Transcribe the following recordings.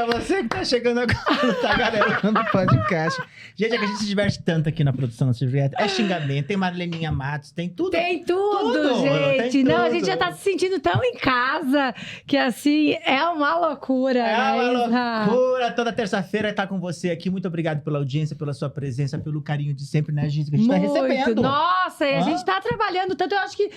pra você que tá chegando agora, tá galera do podcast. Gente, é que a gente se diverte tanto aqui na produção do Silvio Vieto. É xingamento, tem Marleninha Matos, tem tudo. Tem tudo, gente. Tem Não, a tudo. gente já tá se sentindo tão em casa que, assim, é uma loucura. É uma né, loucura. Toda terça-feira tá com você aqui. Muito obrigado pela audiência, pela sua presença, pelo carinho de sempre, né, gente? Que a gente tá recebendo. Nossa, e a gente tá trabalhando tanto. Eu acho que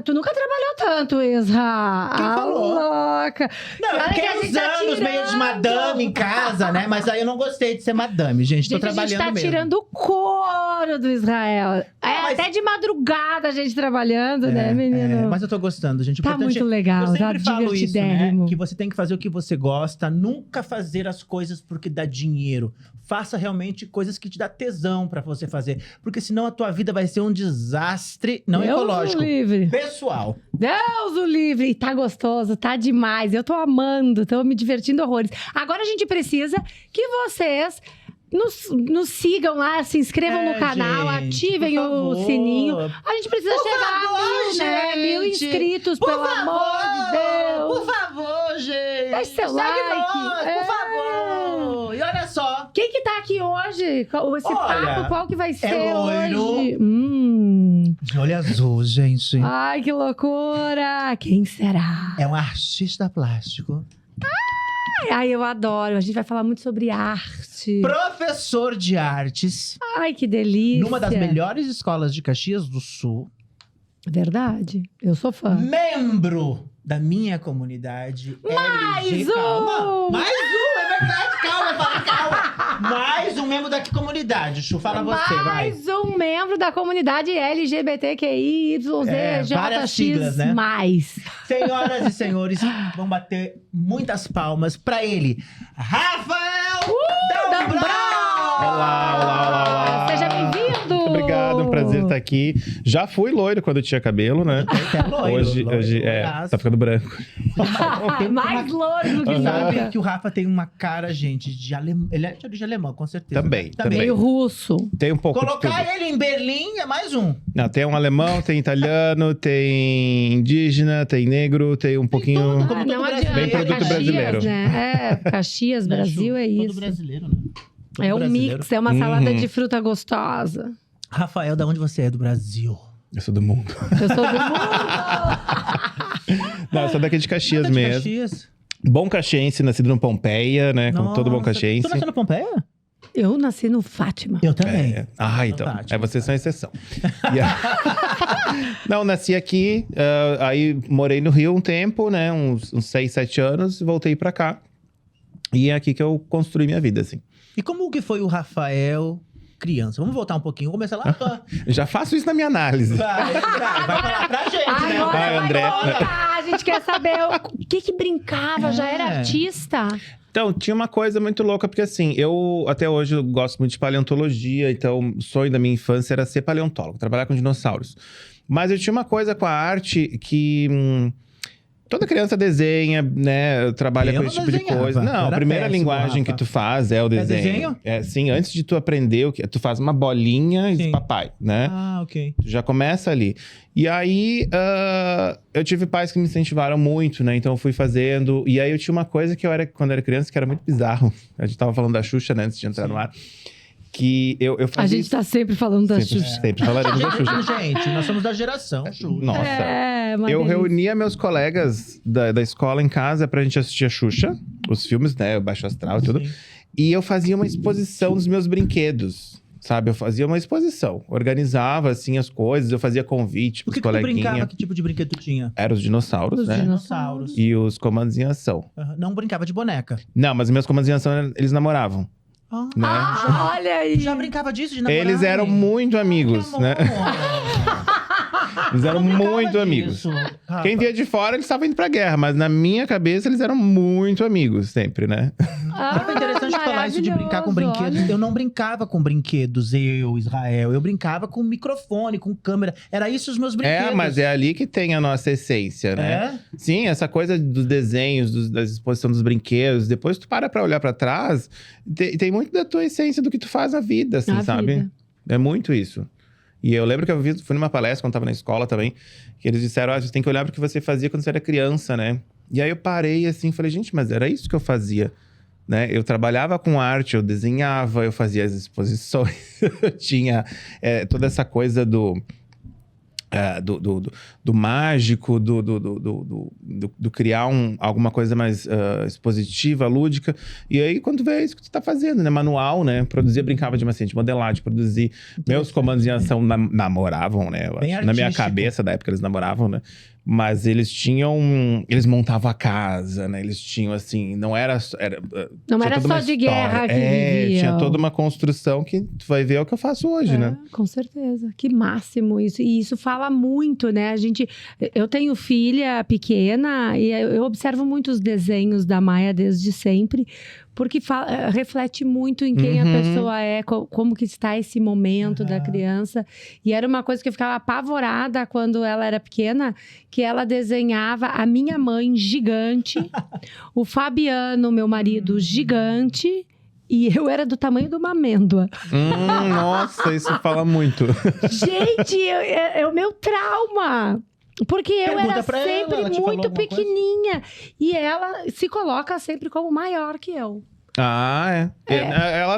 tu nunca trabalhou tanto, Isra. Quem falou? Louca. Não, eu Olha fiquei que a uns gente tá anos meio de tirando. madame em casa, né? Mas aí eu não gostei de ser madame, gente. Tô Gente, a trabalhando gente tá mesmo. tirando o couro do Israel. mas- Até de madrugada a gente trabalhando, né, menino? Mas eu tô gostando, gente. O Tá importante muito legal, eu tá sempre falo isso, né? divertidérrimo. Que você tem que fazer o que você gosta, nunca fazer as coisas porque dá dinheiro. Faça realmente coisas que te dá tesão pra você fazer. Porque senão a tua vida vai ser um desastre, não Deus ecológico. o livre. Pessoal. Deus o livre. E tá gostoso, tá demais. Eu tô amando, tô me divertindo horrores. Agora a gente precisa que vocês nos sigam lá, se inscrevam no canal, gente, ativem por o favor. sininho. A gente precisa Por chegar favor, a 1000, né? 1000 gente. inscritos, Por pelo favor, amor de Deus. Por favor, gente. Deixa seu Segue like. nós, É. por favor. E olha só. Quem que tá aqui hoje? Esse Olha, papo, qual que vai ser loiro. hoje? De olho azul, gente. Ai, que loucura! Quem será? É um artista plástico. Ai, eu adoro. A gente vai falar muito sobre arte. Professor de artes. Ai, que delícia. Numa das melhores escolas de Caxias do Sul. Verdade. Eu sou fã. Membro da minha comunidade. Mais LG. um! Calma. Mais um, é verdade. Calma. Mais um membro da comunidade. Chu, fala você, vai. Mais um membro da comunidade LGBTQIYZJX+. Várias siglas, né? Mais. Senhoras e senhores, vamos bater muitas palmas pra ele. Rafael Dambrau! Olá. Seja bem-vindo! Obrigado, um prazer estar aqui. Já fui loiro quando eu tinha cabelo, né? Até loiro, Hoje loiraço. tá ficando branco. Mais loiro do que Sabe nunca. que o Rafa tem uma cara, gente, de alemão. Ele é de origem alemã, com certeza. Também. Meio russo. Tem um pouco de Colocar tudo. ele em Berlim é mais um. Não, tem um alemão, tem italiano, tem indígena, tem negro, tem um pouquinho... tudo. Como todo não brasileiro. adianta. Bem produto Caxias, brasileiro. né? Caxias, Né, Brasil Chu? é Todo isso. brasileiro, né? Todo É um brasileiro. mix, é uma salada de fruta gostosa. Rafael, da onde você é? Do Brasil. Eu sou do mundo. Eu sou do mundo! Não, eu sou daqui de Caxias Nada de mesmo. Caxias. Bom caxiense, nascido no Pompeia, né? Como todo bom Nossa, caxiense. Tu nasceu na Pompeia? Eu nasci no Fátima. Eu também. Então. Fátima. Vocês são exceção. Não, nasci aqui, aí morei no Rio um tempo, né? Uns 6, 7 anos, e voltei pra cá. E é aqui que eu construí minha vida, assim. E como que foi o Rafael criança? Vamos voltar um pouquinho. Vamos começar lá. Eu já faço isso na minha análise. Vai falar pra gente, né? Agora Vai, vai André. contar, a gente quer saber o que brincava, já era artista? Então, tinha uma coisa muito louca, porque assim, eu até hoje eu gosto muito de paleontologia, então o sonho da minha infância era ser paleontólogo, trabalhar com dinossauros. Mas eu tinha uma coisa com a arte que... toda criança desenha, né? Trabalha com esse tipo de coisa. Não, a primeira linguagem que tu faz é o desenho. Sim, antes de tu aprender, tu faz uma bolinha e diz papai, né? Ah, ok. Tu já começa ali. E aí, eu tive pais que me incentivaram muito, né? Então eu fui fazendo. E aí eu tinha uma coisa que quando eu era criança, que era muito bizarro. A gente tava falando da Xuxa, né? Antes de entrar no ar. Que eu fazia A gente tá sempre falando da Xuxa. Sempre falaremos da Xuxa. Gente, nós somos da geração Xuxa. Nossa. Uma Eu delícia. reunia meus colegas da escola em casa pra gente assistir a Xuxa, os filmes, né? O Baixo Astral e tudo. Sim. E eu fazia uma exposição dos meus brinquedos, sabe? Eu fazia uma exposição. Organizava, assim, as coisas. Eu fazia convite O pros que tu brincava? coleguinhas. Que tipo de brinquedo tu tinha? Eram os dinossauros, Os né? dinossauros. E os comandos em ação. Não brincava de boneca. Não, mas meus comandos em ação, eles namoravam, né? Olha aí. Já brincava disso de namorar? Eles eram muito amigos, né? Eles eram muito amigos. Quem via de fora, eles estavam indo pra guerra. Mas na minha cabeça, eles eram muito amigos sempre, né? É interessante falar isso de brincar com brinquedos. Olha. Eu não brincava com brinquedos, Israel. Eu brincava com microfone, com câmera. Era isso os meus brinquedos. Mas é ali que tem a nossa essência, né? Sim, essa coisa dos desenhos, da exposição dos brinquedos. Depois tu pra olhar pra trás, tem muito da tua essência do que tu faz na vida, assim, Na sabe? vida. É muito isso. E eu lembro que eu fui numa palestra quando tava na escola também, que eles disseram, você tem que olhar pro que você fazia quando você era criança, né? E aí eu parei assim, falei, gente, mas era isso que eu fazia. né? Eu trabalhava com arte, eu desenhava, eu fazia as exposições. Eu tinha toda essa coisa do mágico, do criar alguma coisa mais expositiva, lúdica. E aí, quando vê, é isso que tu tá fazendo, né? Manual, né? Produzia, brincava de macete, modelagem, produzir. Meus comandos em ação namoravam, né? Eu acho. Na minha cabeça, da época, eles namoravam, né? Mas eles eles montavam a casa, né? Eles tinham, assim, não era só de guerra que viviam. Tinha toda uma construção que tu vai ver o que eu faço hoje, né? Com certeza. Que máximo isso. E isso fala muito, né? Eu tenho filha pequena e eu observo muitos desenhos da Maia desde sempre, porque reflete muito em quem a pessoa é, como que está esse momento da criança. E era uma coisa que eu ficava apavorada quando ela era pequena, que ela desenhava a minha mãe gigante, o Fabiano, meu marido, gigante, e eu era do tamanho de uma amêndoa. Nossa, isso fala muito. Gente, é o meu trauma. Porque eu era sempre muito pequenininha. E ela se coloca sempre como maior que eu. A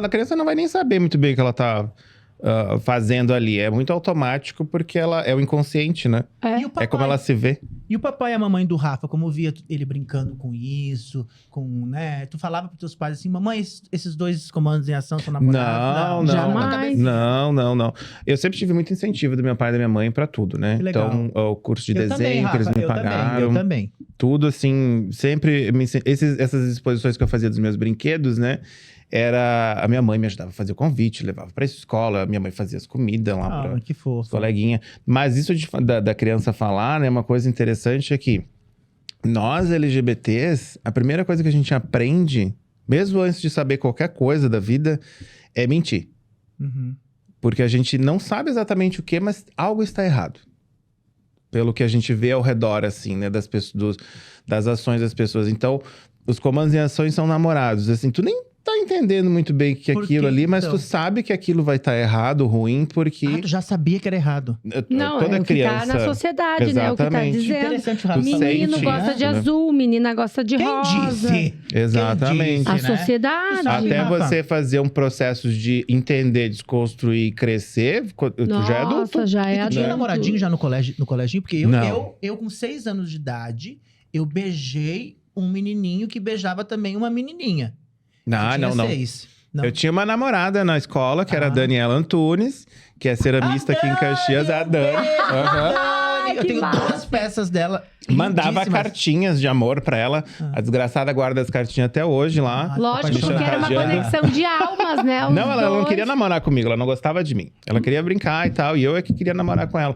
criança não vai nem saber muito bem o que ela tá fazendo ali. É muito automático, porque ela é o inconsciente, né? É como ela se vê. E o papai e a mamãe do Rafa, como via ele brincando com isso, né? Tu falava pros teus pais assim, mamãe, esses dois comandos em ação são namorados? Não. Jamais. Não. Eu sempre tive muito incentivo do meu pai e da minha mãe pra tudo, né? Que legal. Então, o curso de Eu desenho também, que eles Rafa, me pagaram. Eu também. Tudo assim, sempre... Essas exposições que eu fazia dos meus brinquedos, né? A minha mãe me ajudava a fazer o convite, levava pra escola, minha mãe fazia as comidas lá pra que fofo. coleguinha. Mas isso da criança falar, né? Uma coisa interessante é que nós, LGBTs, a primeira coisa que a gente aprende, mesmo antes de saber qualquer coisa da vida, é mentir. Porque a gente não sabe exatamente o que, mas algo está errado. Pelo que a gente vê ao redor, assim, né? Das ações das pessoas. Então, os comandos em ações são namorados. Assim, tu nem tá entendendo muito bem o que é aquilo ali, mas tu sabe que aquilo vai estar errado, ruim, porque... tu já sabia que era errado. Não, toda é o que criança... tá na sociedade, né? É o que tá dizendo. Interessante, Rafa. Menino gosta de azul, menina gosta de rosa. Disse? Exatamente. A né? sociedade. Até Rafa. você fazer um processo de entender, desconstruir, crescer, tu já é adulto. Nossa, já é Tu tinha adulto. namoradinho já no coleginho? Porque Não. eu com 6 anos de idade, eu beijei um menininho que beijava também uma menininha. Não. 6. Não. Eu tinha uma namorada na escola, que era a Daniela Antunes, que é ceramista aqui em Caxias. A Dani. Eu que tenho massa. 2 peças dela. Mandava lindíssimas. cartinhas de amor pra ela. A desgraçada guarda as cartinhas até hoje lá. Lógico, Paixão porque era uma rajada. conexão de almas, né? Os Não, ela não dois. queria namorar comigo, ela não gostava de mim. Ela queria brincar e tal, e eu é que queria namorar com ela.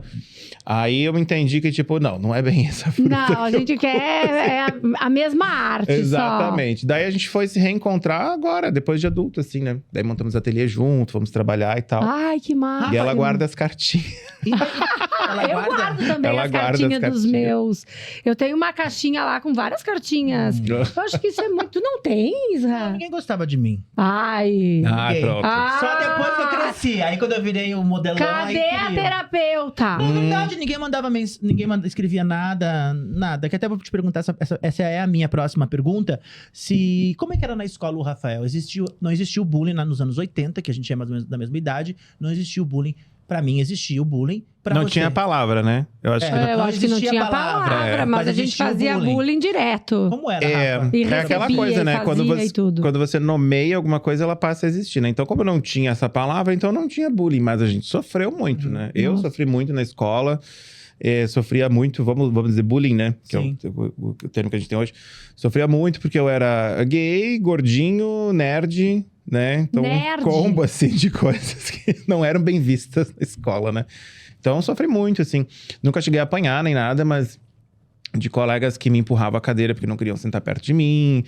Aí eu entendi que, tipo, não é bem essa fruta. Não, a gente quer a mesma arte. Exatamente. Daí a gente foi se reencontrar agora, depois de adulto, assim, né? Daí montamos ateliê junto, fomos trabalhar e tal. Só. Ai, que massa. E ela guarda as cartinhas. Eu guardo também Ela as guarda as cartinhas dos cartinhas. meus. Eu tenho uma caixinha lá com várias cartinhas. Eu acho que isso é muito... Tu não tem, Isra? Ninguém gostava de mim. Ai. Ninguém. Pronto. Só depois que eu cresci. Aí quando eu virei o modelão... Cadê aí a queria. terapeuta? Na verdade, ninguém escrevia nada. Que até vou te perguntar, essa é a minha próxima pergunta. Como é que era na escola o Rafael? Não existiu bullying nos anos 80, que a gente é mais ou menos da mesma idade. Não existiu bullying. Pra mim, existia o bullying. Pra Não você. tinha palavra, né? Eu acho que Eu não acho que não existia tinha palavra, palavra, mas a gente existia o fazia bullying direto. Como era, É, Rafa? E é aquela recebia, coisa, e né? fazia Quando você nomeia alguma coisa, ela passa a existir, né? Então, como não tinha essa palavra, então não tinha bullying. Mas a gente sofreu muito, né? Eu Nossa. sofri muito na escola. Sofria muito, vamos dizer, bullying, né? Que Sim. é o termo que a gente tem hoje. Sofria muito porque eu era gay, gordinho, nerd, né? Então, Nerd. um combo, assim, de coisas que não eram bem vistas na escola, né? Então, sofri muito, assim. Nunca cheguei a apanhar nem nada, mas de colegas que me empurravam a cadeira porque não queriam sentar perto de mim.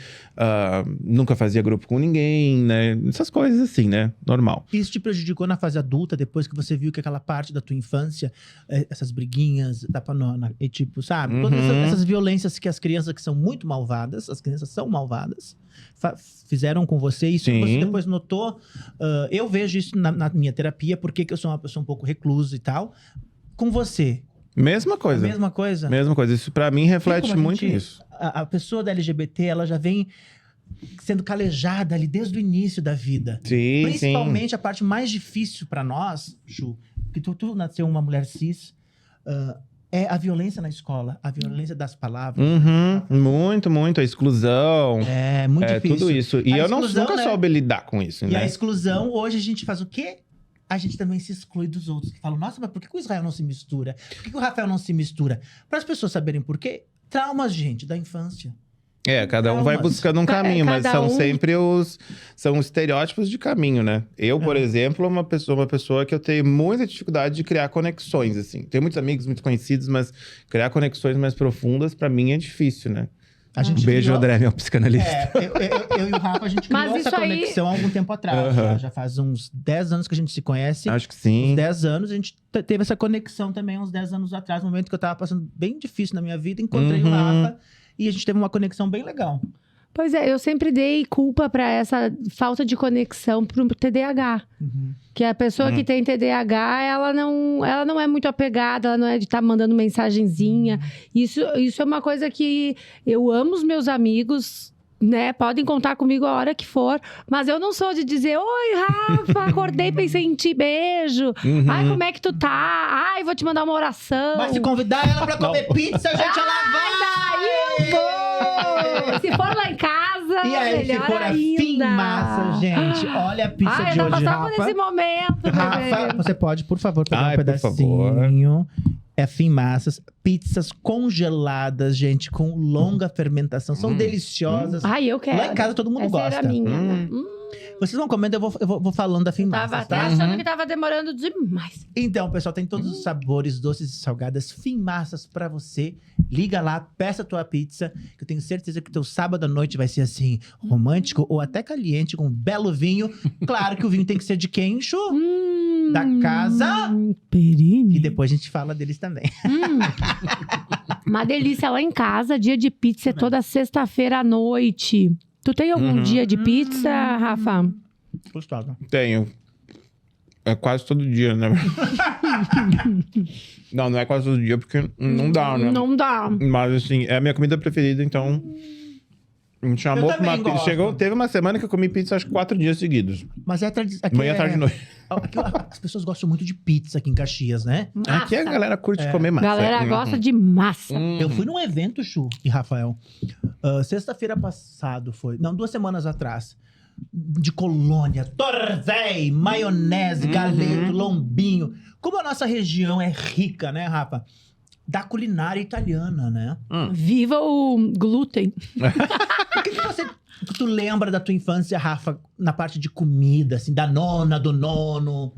Nunca fazia grupo com ninguém, né? Essas coisas assim, né? Normal. Isso te prejudicou na fase adulta, depois que você viu que aquela parte da tua infância, essas briguinhas, e tipo, sabe? Todas essas violências que as crianças que são muito malvadas, as crianças são malvadas, fizeram com você. Isso que Sim. você depois notou. Eu vejo isso na minha terapia, porque eu sou uma pessoa um pouco reclusa e tal. Com você, Mesma coisa. a mesma coisa? Mesma coisa. Isso pra mim reflete Como a muito gente- isso. A pessoa da LGBT, ela já vem sendo calejada ali desde o início da vida. Sim, Principalmente a parte mais difícil pra nós, Chu, que tu nasceu uma mulher cis, é a violência na escola, a violência das palavras. Muito. A exclusão. É muito difícil. Tudo isso. E A eu exclusão, nunca né? soube lidar com isso, E né? a exclusão, hoje a gente faz o quê? A gente também se exclui dos outros. Que falam, nossa, mas por que o Israel não se mistura? Por que o Rafael não se mistura? Para as pessoas saberem por quê, traumas, gente, da infância. Cada um vai Traumas. buscando um caminho, mas cada são um- sempre são estereótipos de caminho, né? Eu, por exemplo, uma pessoa que eu tenho muita dificuldade de criar conexões, assim. Tenho muitos amigos, muito conhecidos, mas criar conexões mais profundas, pra mim, é difícil, né? A gente Beijo, criou- André, meu psicanalista. Eu e o Rafa, a gente Mas criou essa isso aí- conexão há algum tempo atrás. Aham. Já faz uns 10 anos que a gente se conhece. Acho que Uns sim. 10 anos, a gente teve essa conexão também, uns 10 anos atrás, no momento que eu tava passando bem difícil na minha vida, encontrei o Uhum. Rafa e a gente teve uma conexão bem legal. Pois é, eu sempre dei culpa pra essa falta de conexão pro TDAH. Que a pessoa que tem TDAH, ela não é muito apegada, ela não é de estar mandando mensagenzinha. Isso é uma coisa que eu amo os meus amigos, né? Podem contar comigo a hora que for. Mas eu não sou de dizer, oi, Rafa, acordei, pensei em ti, beijo. Uhum. Ai, como é que tu tá? Ai, vou te mandar uma oração. Mas se convidar ela pra comer pizza, gente, ela vai! Aí eu vou! Se for lá em casa, E aí, se melhor for a ainda. fim massa, gente, olha a pizza Ai, de eu hoje, tava só por Rafa. esse momento, Rafa, bebê. você pode, por favor, pegar Ai, um por favor. pedacinho. É fim massas, pizzas congeladas, gente, com longa fermentação. São deliciosas. Ai, eu quero. Lá em casa todo mundo Essa gosta. era a minha. né? Vocês vão comendo, eu vou falando da fim Tava massas, até tá? achando que tava demorando demais. Então, pessoal, tem todos os sabores, doces e salgadas, fim massas pra você. Liga lá, peça a tua pizza, que eu tenho certeza que o teu sábado à noite vai ser assim, romântico ou até caliente, com um belo vinho. Claro que o vinho tem que ser de quem, Chu? Da casa. Perini. E depois a gente fala deles também. Uma delícia lá em casa, dia de pizza é toda sexta-feira à noite. Tu tem algum dia de pizza, Rafa? Gostosa. Tenho. É quase todo dia, né? Não é quase todo dia, porque não dá, né? Não dá. Mas, assim, é a minha comida preferida, então... Me chamou Eu pra uma também pizza. gosto. Teve uma semana que eu comi pizza, acho que 4 dias seguidos. Mas é tradição. Manhã, tarde e noite. As pessoas gostam muito de pizza aqui em Caxias, né? Aqui a galera curte comer massa. Galera Uhum. gosta de massa. Eu fui num evento, Chu e Rafael. Sexta-feira passado foi. Não, 2 semanas atrás. De colônia, torvéi, maionese, galeto, lombinho. Como a nossa região é rica, né, Rafa? Da culinária italiana, né? Viva o glúten. O que tu lembra da tua infância, Rafa, na parte de comida, assim, da nona, do nono?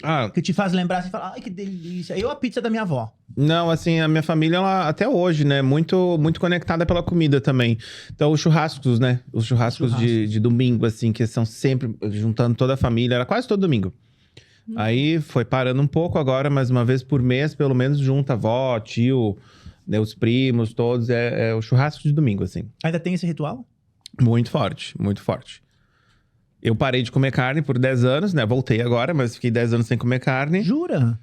Ah, Que te faz lembrar assim, falar, ai, que delícia. Eu, a pizza da minha avó. não, assim, a minha família, ela, até hoje, né? Muito conectada pela comida também. Então, os churrascos, né? Os churrascos de domingo, assim, que são sempre juntando toda a família. Era quase todo domingo. Aí foi parando um pouco agora, mas uma vez por mês, pelo menos, junta avó, tio, né, os primos, todos. É o churrasco de domingo, assim. Ainda tem esse ritual? Muito forte, muito forte. Eu parei de comer carne por 10 anos, né? Voltei agora, mas fiquei 10 anos sem comer carne. Jura?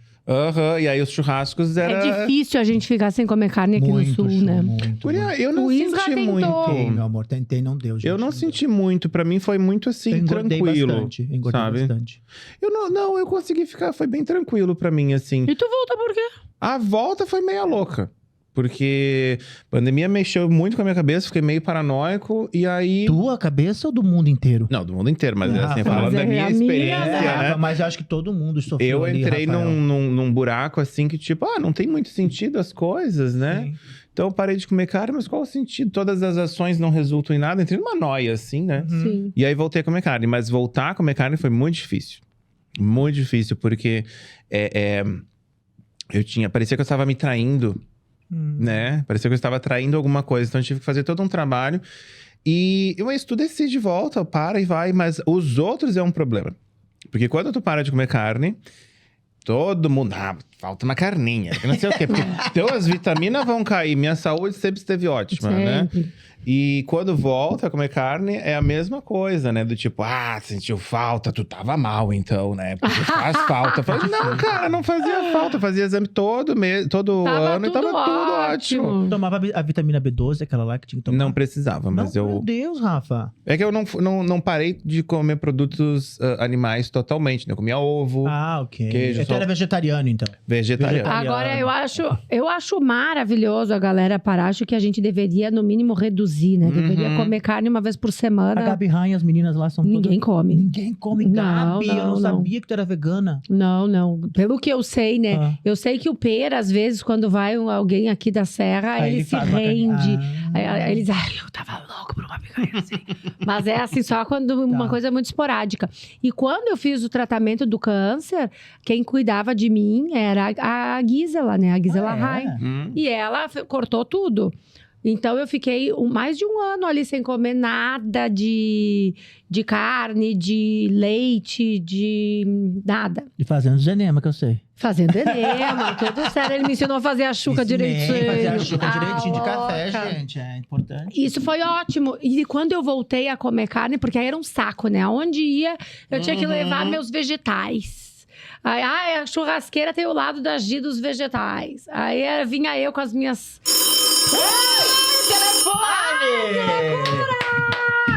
E aí os churrascos era... É difícil a gente ficar sem comer carne aqui no sul, Chu, né? Muito. Guria, eu não O Isra senti tentou. muito. Tentei, meu amor, tentei, não deu, gente. Eu não senti muito. Pra mim foi muito Eu assim, engordei tranquilo. bastante. Engordei sabe? bastante. Eu não, eu consegui ficar, foi bem tranquilo pra mim, assim. E tu volta por quê? A volta foi meia louca. Porque a pandemia mexeu muito com a minha cabeça, fiquei meio paranoico, e aí... Tua cabeça ou do mundo inteiro? Não, do mundo inteiro, mas Ah, assim, mas falando da é minha a minha, experiência, Rafa, né? mas eu acho que todo mundo sofreu Eu ali, entrei Rafael. num buraco assim que, tipo, não tem muito sentido as coisas, né? Sim. Então eu parei de comer carne, mas qual o sentido? Todas as ações não resultam em nada. Entrei numa noia, assim, né? Sim. E aí voltei a comer carne. Mas voltar a comer carne foi muito difícil. Muito difícil, porque parecia que eu estava me traindo, né? Parecia que eu estava traindo alguma coisa. Então eu tive que fazer todo um trabalho. E tu decide de volta, para e vai. Mas os outros é um problema. Porque quando tu para de comer carne, todo mundo... falta uma carninha, que não sei o quê. Porque então as vitaminas vão cair. Minha saúde sempre esteve ótima, né? E quando volta a comer carne, é a mesma coisa, né? Do tipo, sentiu falta, tu tava mal então, né? Porque faz falta. Eu falei, não, cara, não fazia falta. Fazia exame todo ano e tava tudo ótimo. Tomava a vitamina B12, aquela lá que tinha que tomar? Não precisava, mas Meu Deus, Rafa. É que eu não parei de comer produtos animais totalmente, né? Eu comia ovo, ok. queijo, Tu era vegetariano, então. vegetariano. Agora, eu acho maravilhoso a galera parar. Acho que a gente deveria, no mínimo, reduzir, né? Deveria comer carne uma vez por semana. A Gabi Rain, as meninas lá são Ninguém todas... come. Ninguém come, Gabi. Eu não sabia que tu era vegana. Não. Pelo que eu sei, né? Eu sei que o Pera, às vezes, quando vai alguém aqui da Serra, ele se rende. Aí ele diz, eu tava louco por uma picanha assim. Mas é assim, só quando uma coisa muito esporádica. E quando eu fiz o tratamento do câncer, quem cuidava de mim era a Gisela, né? A Gisela Rain. E ela cortou tudo. Então, eu fiquei mais de um ano ali sem comer nada de carne, de leite, de nada. E fazendo os enema, que eu sei. Fazendo enema, tudo sério. Ele me ensinou a fazer a chuca direitinho. Fazer a chuca direitinho de café, gente. É importante. Isso foi ótimo. E quando eu voltei a comer carne, porque aí era um saco, né? Aonde ia, eu tinha que levar meus vegetais. Aí, a churrasqueira tem o lado da Gi dos vegetais. Aí vinha eu com as minhas... Telefone!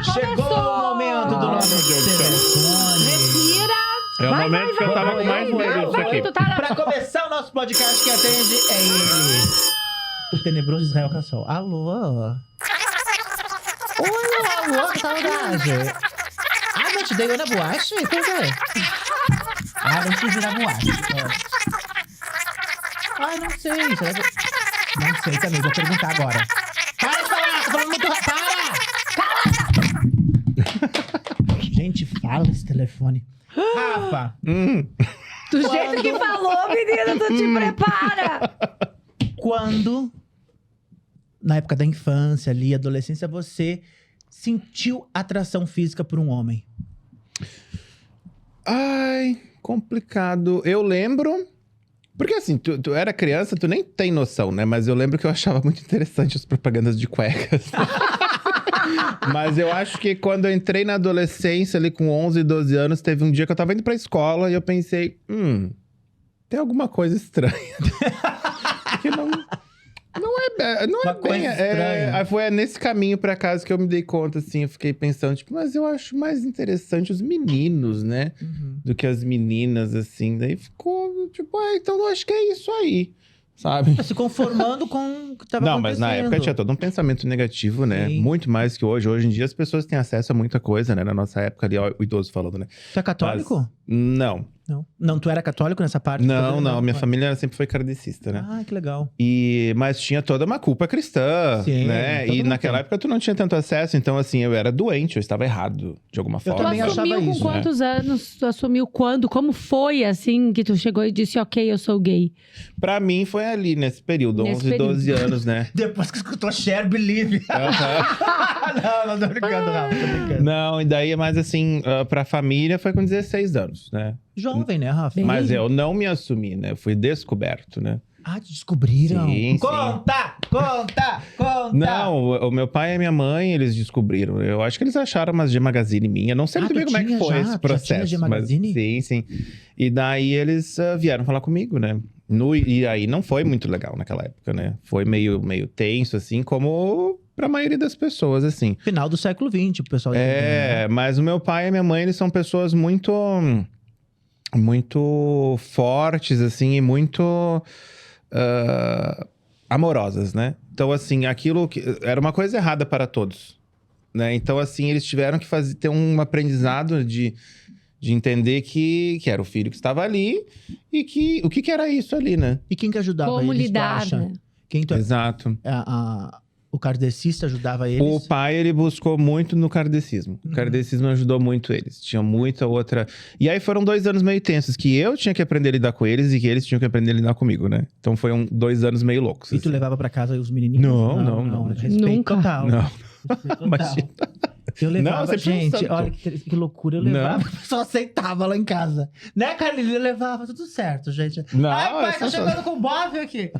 Chegou o momento do nosso telefone. Respira. É o momento que eu tava com mais medo disso aqui. Pra começar o nosso podcast, que atende é ele. O tenebroso Israel Cassol. Alô? Oi, alô, que saudade. Não te dei na boate? Quer dizer? Não te virar boate. Não sei. Não sei também, vou perguntar agora. Para de falar, tô falando muito rápido. Para! Gente, fala esse telefone. Rafa. Do jeito que falou, menina, tu te prepara. Quando, na época da infância ali, adolescência, você sentiu atração física por um homem? Complicado. Eu lembro... Porque assim, tu era criança, tu nem tem noção, né? Mas eu lembro que eu achava muito interessante as propagandas de cuecas. Mas eu acho que quando eu entrei na adolescência, ali com 11, 12 anos, teve um dia que eu tava indo pra escola e eu pensei... tem alguma coisa estranha. Porque não é bem... Foi nesse caminho pra casa que eu me dei conta, assim. Eu fiquei pensando, tipo, mas eu acho mais interessante os meninos, né? Do que as meninas, assim. Daí ficou, tipo, então eu acho que é isso aí, sabe? Se conformando com o que tava acontecendo. Mas na época tinha todo um pensamento negativo, né? Sim. Muito mais que hoje. Hoje em dia as pessoas têm acesso a muita coisa, né? Na nossa época ali, ó, o idoso falando, né? Tu é católico? Mas, não. Não, tu era católico nessa parte? Não. Minha família sempre foi kardecista, né? Que legal. Mas tinha toda uma culpa cristã, Sim, né? E naquela época tu não tinha tanto acesso. Então, assim, eu era doente, eu estava errado de alguma forma. Eu também Tu achava assumiu isso, com né? quantos anos? Tu assumiu quando? Como foi, assim, que tu chegou e disse, ok, eu sou gay? Pra mim, foi ali, nesse período. 11, 12 anos, né? Depois que escutou Cher, Believe. Não, tô brincando, Rafa, tô brincando. Não, e daí, mas assim, pra família foi com 16 anos, né? Jovem, né, Rafa? Mas eu não me assumi, né? Eu fui descoberto, né? Te descobriram? Sim. Conta! Não, o meu pai e a minha mãe, eles descobriram. Eu acho que eles acharam umas G Magazine minha. Não sei muito bem como é que foi esse processo. G Magazine? Mas, sim. E daí eles vieram falar comigo, né? E aí não foi muito legal naquela época, né? Foi meio tenso, assim, como pra maioria das pessoas, assim. Final do século XX, o pessoal... Mas o meu pai e a minha mãe, eles são pessoas muito fortes, assim, e muito amorosas, né? Então, assim, aquilo que era uma coisa errada para todos, né? Então, assim, eles tiveram que ter um aprendizado de entender que era o filho que estava ali e que o que era isso ali, né? E quem que ajudava Como eles, lidar, tu acha? né? Exato. O kardecista ajudava eles? O pai, ele buscou muito no kardecismo. O kardecismo ajudou muito eles. Tinha muita outra... E aí foram 2 anos meio tensos, que eu tinha que aprender a lidar com eles e que eles tinham que aprender a lidar comigo, né? Então foi 2 anos meio loucos. E tu levava pra casa os menininhos? Não. Respeito Nunca. total. Não. Respeito total. Imagina. Eu levava, sempre um gente, santo. olha que loucura. Eu levava, o pessoal aceitava lá em casa. Né, Carlinhos? Eu levava, tudo certo, gente. Não, Ai, pai, é tá só- chegando com móvel aqui.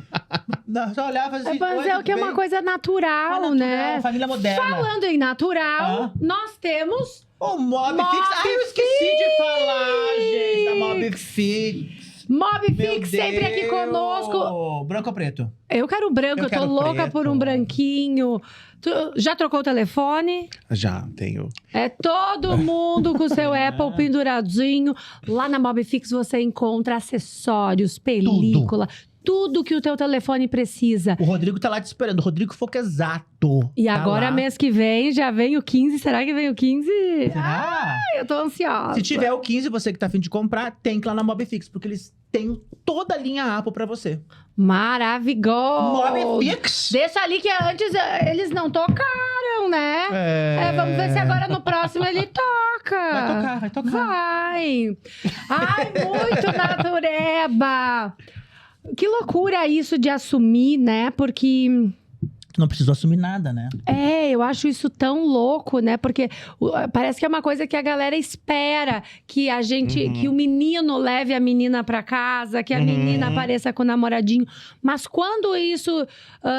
Não, só olhava assim. Mas "Oi, é o tudo que é uma bem?" coisa natural, Natural, né? família moderna. Falando em natural, nós temos O Mobfix. Ai, eu esqueci de falar, gente, da Mobfix. Mobfix sempre aqui conosco. Branco ou preto? Eu quero um branco, Eu eu tô quero louca preto. por um branquinho. Tu já trocou o telefone? Já, tenho. É todo mundo com o seu Apple penduradinho. Lá na Mobfix você encontra acessórios, película, tudo que o teu telefone precisa. O Rodrigo tá lá te esperando. O Rodrigo Foquesato. E Tá agora, lá. mês que vem, já vem o 15. Será que vem o 15? Será? Eu tô ansiosa. Se tiver o 15, você que tá afim de comprar, tem que ir lá na Mobfix, porque eles têm toda a linha Apple pra você. Maravilhoso! Mobfix! Deixa ali que antes eles não tocaram, né? Vamos ver se agora no próximo ele toca. Vai tocar. Vai! Ai, muito natureba! Que loucura isso de assumir, né? Porque Tu não precisou assumir nada, né? eu acho isso tão louco, né? Porque parece que é uma coisa que a galera espera que a gente, que o menino leve a menina pra casa, que a menina apareça com o namoradinho. Mas quando isso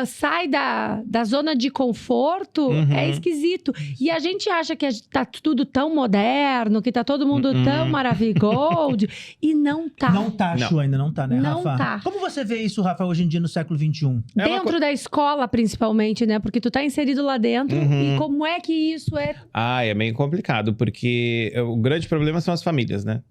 sai da zona de conforto, é esquisito. E a gente acha que tá tudo tão moderno, que tá todo mundo tão maravilhoso. E não tá. Não tá, Não. Chu, ainda não tá, né, Não Rafa? tá. Como você vê isso, Rafa, hoje em dia no século XXI? É uma Dentro da escola, principalmente, né? Porque tu tá inserido lá dentro. E como é que isso é... É meio complicado, porque o grande problema são as famílias, né?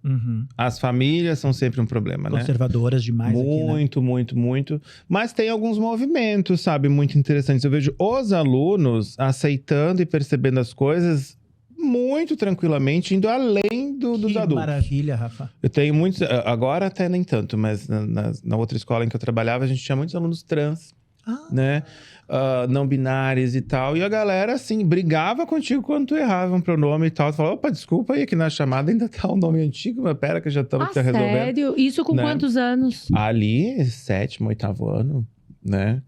As famílias são sempre um problema, né? Conservadoras demais aqui, né? Muito. Mas tem alguns movimentos, sabe, muito interessantes. Eu vejo os alunos aceitando e percebendo as coisas muito tranquilamente, indo além dos Que adultos. maravilha, Rafa. Eu tenho muitos, agora até nem tanto, mas na outra escola em que eu trabalhava, a gente tinha muitos alunos trans, né? Não binários e tal. E a galera, assim, brigava contigo quando tu errava um pronome e tal. Tu falava, opa, desculpa aí, que na chamada ainda tá um nome antigo, mas pera que já estamos resolvendo. Sério? Isso com Né? quantos anos? Ali, 7º, 8º ano, né?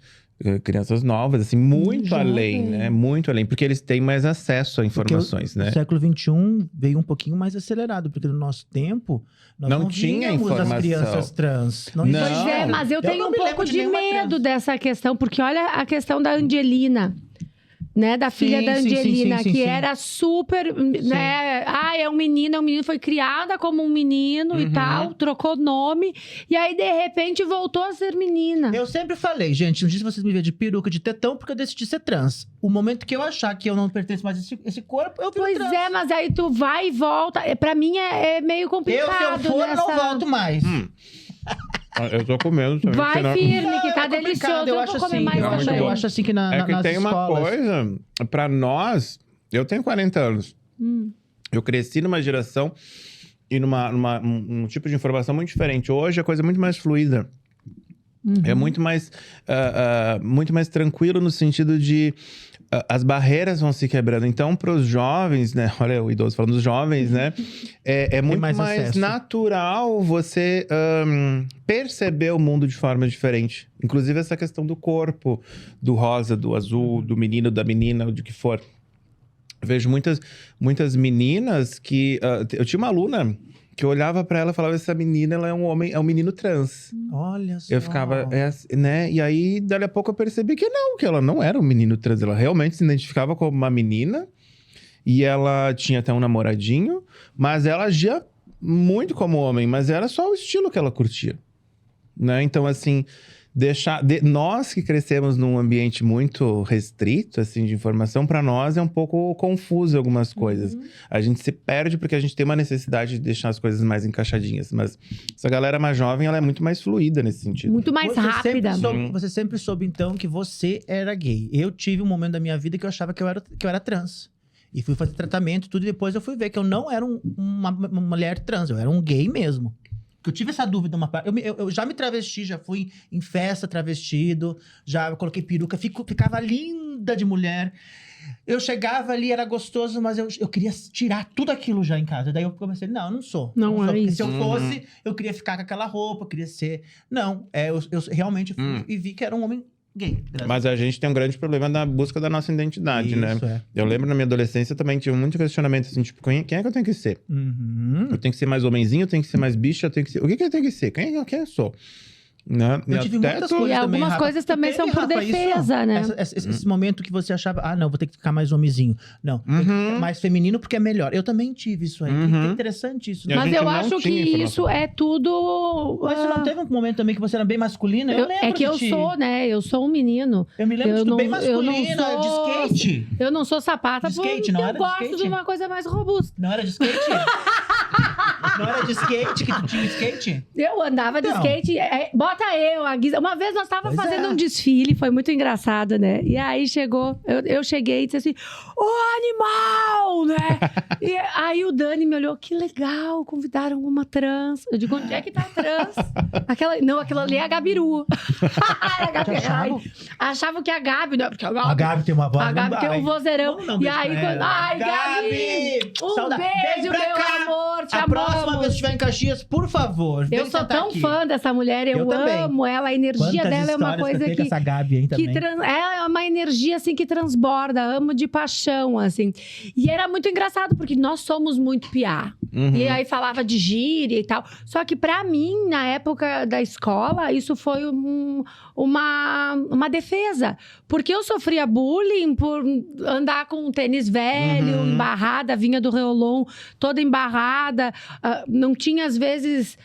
Crianças novas, assim, muito Jovem. além, né? Muito além, porque eles têm mais acesso a informações, O né? século XXI veio um pouquinho mais acelerado, porque no nosso tempo, nós Não não tinha víamos as informação. crianças trans. Não Não. existia. Pois é, mas eu tenho não um me pouco lembro de nenhuma medo trans. dessa questão, porque olha a questão da Angelina. Né, da filha Sim, da sim, Angelina, sim, sim, que sim. era super, né? É um menino, foi criada como um menino e tal, trocou nome, e aí de repente voltou a ser menina. Eu sempre falei, gente, não disse vocês me ver de peruca, de tetão, porque eu decidi ser trans. O momento que eu achar que eu não pertenço mais a esse corpo, eu viro Pois trans. é, mas aí tu vai e volta. Pra mim é meio Eu, complicado. se eu for, nessa... não volto mais. Eu tô comendo também. Vai porque firme, que tá É complicado, delicioso. Eu vou comer assim, mais eu acho também. eu acho assim que É que nas tem uma escolas... coisa, pra nós, eu tenho 40 anos. Eu cresci numa geração e num tipo de informação muito diferente. Hoje a coisa é muito mais fluida. É muito mais tranquilo no sentido de as barreiras vão se quebrando. Então, para os jovens, né? Olha o idoso falando dos jovens, né? É muito mais mais acesso. natural você perceber o mundo de forma diferente. Inclusive essa questão do corpo, do rosa, do azul, do menino, da menina, ou de que for. Eu vejo muitas meninas que... eu tinha uma aluna que eu olhava pra ela e falava, essa menina, ela é um homem, é um menino trans. Olha só. Eu ficava, né? E aí, dali a pouco eu percebi que ela não era um menino trans. Ela realmente se identificava como uma menina. E ela tinha até um namoradinho. Mas ela agia muito como homem. Mas era só o estilo que ela curtia. Né? Então, assim... nós que crescemos num ambiente muito restrito, assim, de informação, para nós é um pouco confuso algumas coisas. A gente se perde porque a gente tem uma necessidade de deixar as coisas mais encaixadinhas. Mas essa galera mais jovem, ela é muito mais fluida nesse sentido. Muito mais rápida. Você sempre soube, então, que você era gay. Eu tive um momento da minha vida que eu achava que eu era trans. E fui fazer tratamento e tudo, e depois eu fui ver que eu não era uma mulher trans, eu era um gay mesmo. Porque eu tive essa dúvida uma parte. Eu já me travesti, já fui em festa travestido, já coloquei peruca, ficava linda de mulher. Eu chegava ali, era gostoso, mas eu queria tirar tudo aquilo já em casa. Daí eu comecei, não, eu não sou. Não sou. é Porque isso. se eu fosse, eu queria ficar com aquela roupa, eu queria ser... Não, eu realmente fui e vi que era um homem gay. Mas a gente tem um grande problema na busca da nossa identidade, né? Isso, é. Eu lembro na minha adolescência também tive muito questionamento assim, tipo, quem é que eu tenho que ser? Uhum. Eu tenho que ser mais homenzinho, eu tenho que ser mais bicha, eu tenho que ser... O que eu tenho que ser? Quem eu sou? Né? Eu tive muitas coisas E também, algumas Rafa. coisas também Teve, são por Rafa, isso? defesa, né? Esse momento que você achava, não, vou ter que ficar mais homenzinho. Não, tem que ficar mais feminino porque é melhor. Eu também tive isso aí. Uhum. Que interessante isso. E a Mas gente eu não acho que tinha informação. isso é tudo... Mas você não teve um momento também que você era bem masculina? Eu lembro é que eu de ti. sou, né? Eu sou um menino. Eu me lembro eu de tu não- bem eu masculina, não sou- de skate. Eu não sou sapata De porque skate, não eu era de gosto skate? de uma coisa mais robusta. Não era de skate? Não era de skate que tu tinha skate? Eu andava de Não. skate, bota eu, a Guisa. Uma vez nós estávamos Pois fazendo é. um desfile, foi muito engraçado, né? E aí chegou, eu cheguei e disse assim, ô animal, né? E aí o Dani me olhou, que legal, convidaram uma trans. Eu digo, onde é que tá a trans? Aquilo ali é a Gabiru. Era a Gabi. achavam? Achavam que a Gabi, não, porque a A Gabi tem uma voz. A Gabi não tem dá, um hein? vozeirão. Vamos dar um E beijo aí, pra quando... ela. Ai, Gabi! Um Saudade. beijo, Vem pra meu cá. amor, te A próxima amamos. vez que estiver em Caxias, por favor, vem Eu sou sentar tão aqui. fã dessa mulher, eu também. amo ela, a energia Quantas dela é uma histórias coisa eu tenho que... com essa Gabi, hein, também. Ela é uma energia, assim, que transborda, amo de paixão, assim. E era muito engraçado, porque nós somos muito piá. Uhum. E aí falava de gíria e tal. Só que pra mim, na época da escola, isso foi uma defesa. Porque eu sofria bullying por andar com um tênis velho, embarrada, vinha do Reolon, toda embarrada. Não tinha, às vezes...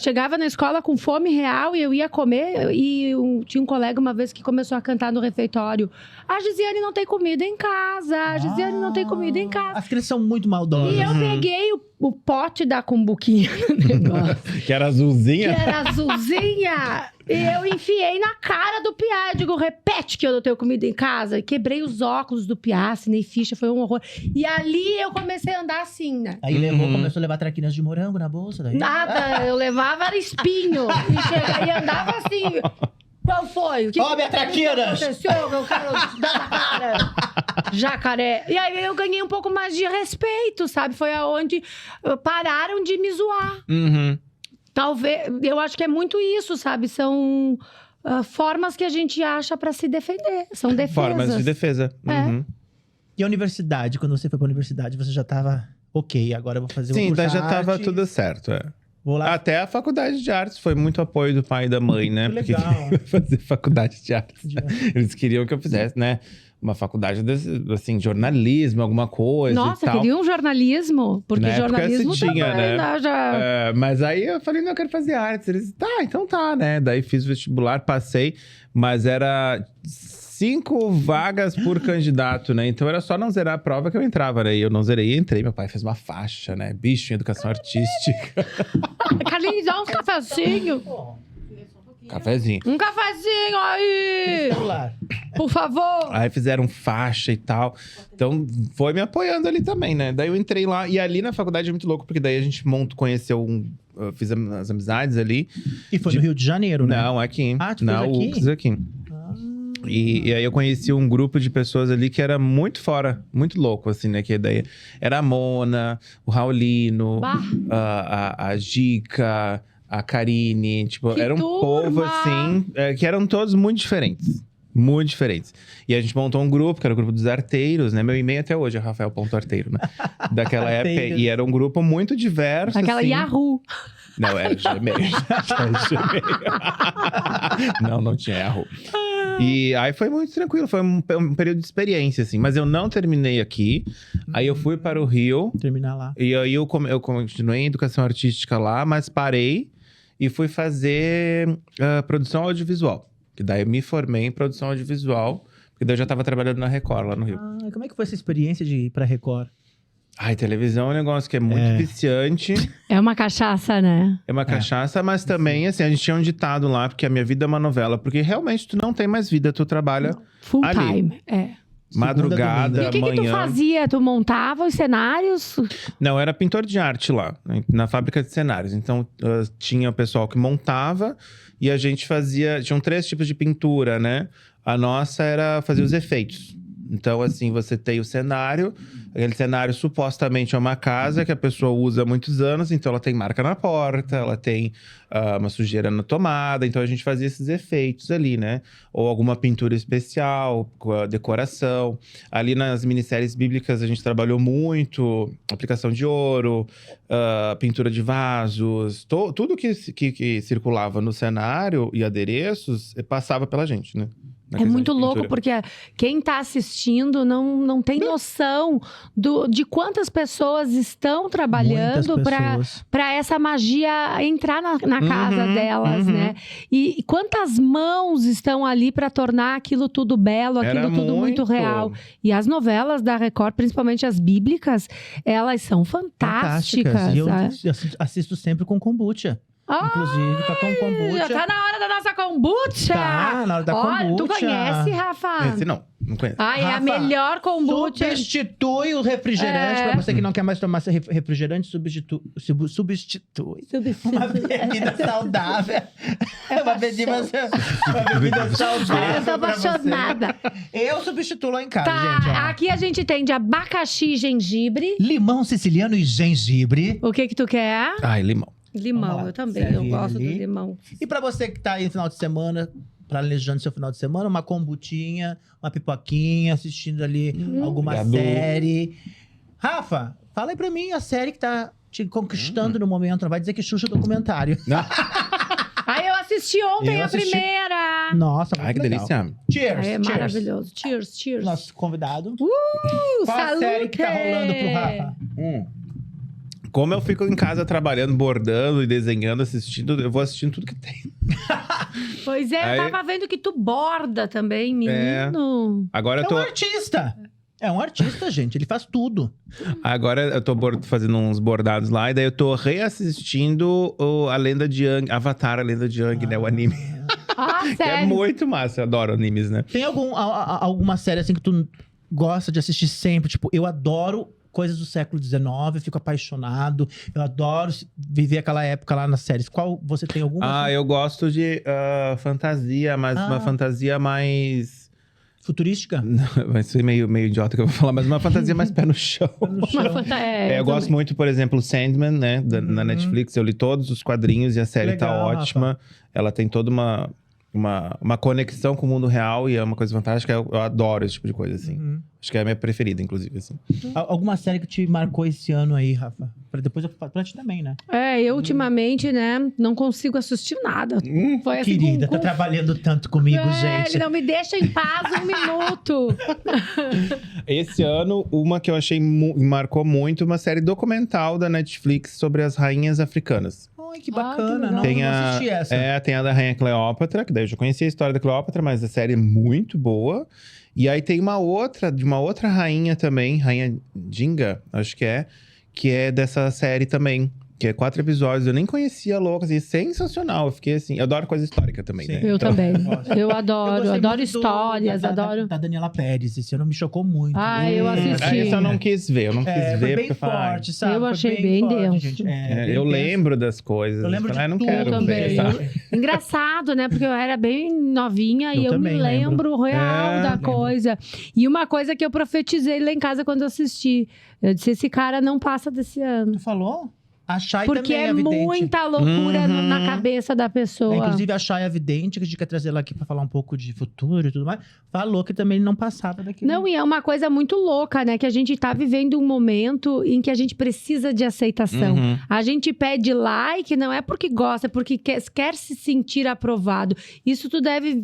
chegava na escola com fome real e eu ia comer. E tinha um colega uma vez que começou a cantar no refeitório. A Gisiane não tem comida em casa. A Gisiane não tem comida em casa. As crianças são muito maldosas. E eu peguei o pote da cumbuquinha no negócio, Que era que azulzinha? era azulzinha, e eu enfiei na cara do piá. Eu digo, repete que eu não tenho comida em casa. E quebrei os óculos do piá, assinei ficha, foi um horror. E ali eu comecei a andar assim, né? Aí começou a levar traquinas de morango na bolsa. Daí. Nada, eu levava era espinho. E andava assim. Qual foi? O que Ó, minha traquinas! aconteceu? Que eu quero dar na cara. Jacaré. E aí eu ganhei um pouco mais de respeito, sabe? Foi aonde pararam de me zoar. Uhum. Talvez, eu acho que é muito isso, sabe? São formas que a gente acha pra se defender. São defesas. Formas de defesa. É. Uhum. E a universidade? Quando você foi pra universidade, você já tava... Ok, agora eu vou fazer um Sim, curso daí de já tava arte, tudo certo, é. Vou lá... Até a faculdade de artes foi muito apoio do pai e da mãe, né? Que Porque legal. queria fazer faculdade de artes. De- Eles queriam que eu fizesse, né? Uma faculdade assim, jornalismo, alguma coisa Nossa, e tal. queria um jornalismo? Porque Na época jornalismo se tinha, também, né? Já... É, mas aí eu falei, não, eu quero fazer artes. Eles, tá, então tá, né? Daí fiz vestibular, passei, mas era 5 vagas por candidato, né? Então era só não zerar a prova que eu entrava, né? E eu não zerei e entrei. Meu pai fez uma faixa, né? Bicho em educação artística. Carlinhos, dá uns cafezinhos. Cafezinho. Um cafezinho aí! Celular. Por favor! Aí fizeram faixa e tal. Então, foi me apoiando ali também, né? Daí eu entrei lá. E ali na faculdade é muito louco, porque daí a gente conheceu fiz as amizades ali. E foi no Rio de Janeiro, né? Não, aqui. Ah, tu na fez aqui? UFS aqui. Ah. E aí eu conheci um grupo de pessoas ali que era muito fora, muito louco, assim, né? Que daí era a Mona, o Raulino, Bah. a Gica, a Karine. Tipo, Que era um povo, turma! assim, que eram todos muito diferentes. Muito diferentes. E a gente montou um grupo, que era o grupo dos arteiros, né? Meu e-mail até hoje é rafael.arteiro, né? Daquela época. Arteiros. E era um grupo muito diverso, Aquela assim. Yahoo. Não, era Gmail. Não tinha Yahoo. E aí foi muito tranquilo, foi um período de experiência, assim. Mas eu não terminei aqui. Aí eu fui para o Rio. Terminar lá. E aí eu continuei em educação artística lá, mas parei e fui fazer produção audiovisual. Que daí eu me formei em produção audiovisual, porque daí eu já estava trabalhando na Record, lá no Rio. Ah, como é que foi essa experiência de ir pra Record? Ai, televisão é um negócio que é muito viciante. É uma cachaça, né? É uma cachaça, mas também, assim, a gente tinha um ditado lá, porque a minha vida é uma novela. Porque realmente tu não tem mais vida, tu trabalha Full Ali. time. É. madrugada, E o que tu manhã. fazia? Tu montava os cenários? Não, era pintor de arte lá, na fábrica de cenários. Então, tinha o pessoal que montava e a gente fazia... Tinham 3 tipos de pintura, né? A nossa era fazer os efeitos. Então, assim, você tem o cenário. Aquele cenário supostamente é uma casa que a pessoa usa há muitos anos. Então, ela tem marca na porta, ela tem uma sujeira na tomada. Então, a gente fazia esses efeitos ali, né? Ou alguma pintura especial, com a decoração. Ali nas minisséries bíblicas, a gente trabalhou muito. Aplicação de ouro, pintura de vasos. Tudo que circulava no cenário e adereços, passava pela gente, né? É muito louco, porque quem tá assistindo não tem noção de quantas pessoas estão trabalhando para essa magia entrar na casa delas, né? E quantas mãos estão ali para tornar aquilo tudo belo, aquilo tudo muito real. E as novelas da Record, principalmente as bíblicas, elas são fantásticas. E eu assisto sempre com kombucha. Inclusive, com kombucha. Já tá na hora da nossa kombucha! Tá, na hora da kombucha. Tu conhece, Rafa? Esse não conheço. É a melhor kombucha. Substitui o refrigerante. Pra você que não quer mais tomar refrigerante, substitui. Uma bebida saudável. É uma bebida saudável. Eu tô apaixonada. Eu substituo lá em casa, Tá, gente. aqui a gente tem de abacaxi e gengibre. Limão siciliano e gengibre. O que tu quer? Limão. Limão, eu também. Serve Eu gosto ali. do limão. E pra você que tá aí no final de semana, planejando seu final de semana, uma kombuchinha, uma pipoquinha, assistindo ali alguma Obrigado. série. Rafa, fala aí pra mim a série que tá te conquistando no momento. Não vai dizer que Xuxa é documentário. Eu assisti ontem Eu assisti. a primeira. Nossa, Ai, muito que legal. delícia. Cheers, É cheers. maravilhoso. Cheers, cheers. Nosso convidado. Qual a série que tá rolando pro Rafa? Como eu fico em casa trabalhando, bordando e desenhando, assistindo, eu vou assistindo tudo que tem. Pois é, Aí- eu tava vendo que tu borda também, menino. Agora É um artista. É um artista, gente. Ele faz tudo. eu tô fazendo uns bordados lá, e daí eu tô reassistindo a Lenda de Aang, Avatar, a Lenda de Aang, né? O anime. Ah, Que é sério? muito massa, eu adoro animes, né? Tem alguma série assim que tu gosta de assistir sempre? Tipo, eu adoro coisas do século XIX, eu fico apaixonado. Eu adoro viver aquela época lá nas séries. Qual você tem alguma? Eu gosto de fantasia, mas uma fantasia mais... Futurística? Vai ser meio idiota que eu vou falar, mas uma fantasia mais pé no chão. Eu gosto muito, por exemplo, Sandman, né? Na Netflix. Eu li todos os quadrinhos e a série tá Legal, ótima. Rafa. Ela tem toda uma conexão com o mundo real e é uma coisa fantástica. Eu adoro esse tipo de coisa, assim. Acho que é a minha preferida, inclusive, assim. Alguma série que te marcou esse ano aí, Rafa? Depois eu falo pra ti também, né? Eu ultimamente, né, não consigo assistir nada. Foi assim, Querida, tá trabalhando tanto comigo, gente. Não me deixa em paz um minuto. Esse ano, uma que eu achei marcou muito, uma série documental da Netflix sobre as rainhas africanas. Ai, que bacana. legal. Não, Tem não a, assisti essa. tem a da Rainha Cleópatra, que daí eu já conhecia a história da Cleópatra, mas a série é muito boa. E aí tem uma outra, de uma outra rainha também, Rainha Dinga, acho que é dessa série também. Que é 4 episódios, eu nem conhecia a louca, assim, sensacional. Eu fiquei assim, eu adoro coisa histórica também, Sim. né? Eu Então, também. Gosto. Eu adoro gostei adoro muito histórias, da adoro. Daniela Pérez. Esse ano me chocou muito. Eu assisti. Aí esse eu não quis ver, eu não quis Foi ver, bem porque eu falei, forte, sabe? Eu Foi achei bem forte, denso. gente. eu Bem denso. lembro das coisas. Eu lembro falei, de não tudo quero também. ver, sabe? Engraçado, né? Porque eu era bem novinha e Eu eu me também lembro real da lembro. coisa. E uma coisa que eu profetizei lá em casa quando eu assisti. Eu disse, esse cara não passa desse ano. Tu falou? A Chay Porque também é é vidente. muita loucura na cabeça da pessoa. Inclusive, a Chay é vidente, que a gente quer trazer ela aqui pra falar um pouco de futuro e tudo mais. Falou que também não passava daqui. Não, e é uma coisa muito louca, né? Que a gente tá vivendo um momento em que a gente precisa de aceitação. Uhum. A gente pede like, não é porque gosta, é porque quer se sentir aprovado. Isso tu deve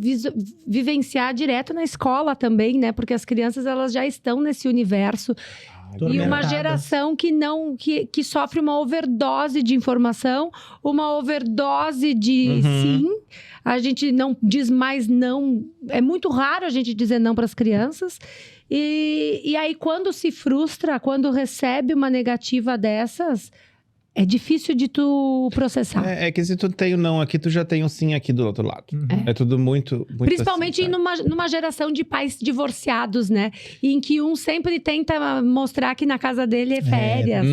vivenciar direto na escola também, né? Porque as crianças, elas já estão nesse universo. E uma Tormentadas. geração que sofre uma overdose de informação, uma overdose de sim. A gente não diz mais não. É muito raro a gente dizer não para as crianças. E aí, quando se frustra, quando recebe uma negativa dessas, é difícil de tu processar. É que se tu tem o não aqui, tu já tem o sim aqui do outro lado. É tudo muito Principalmente assim, numa geração de pais divorciados, né? Em que um sempre tenta mostrar que na casa dele é férias.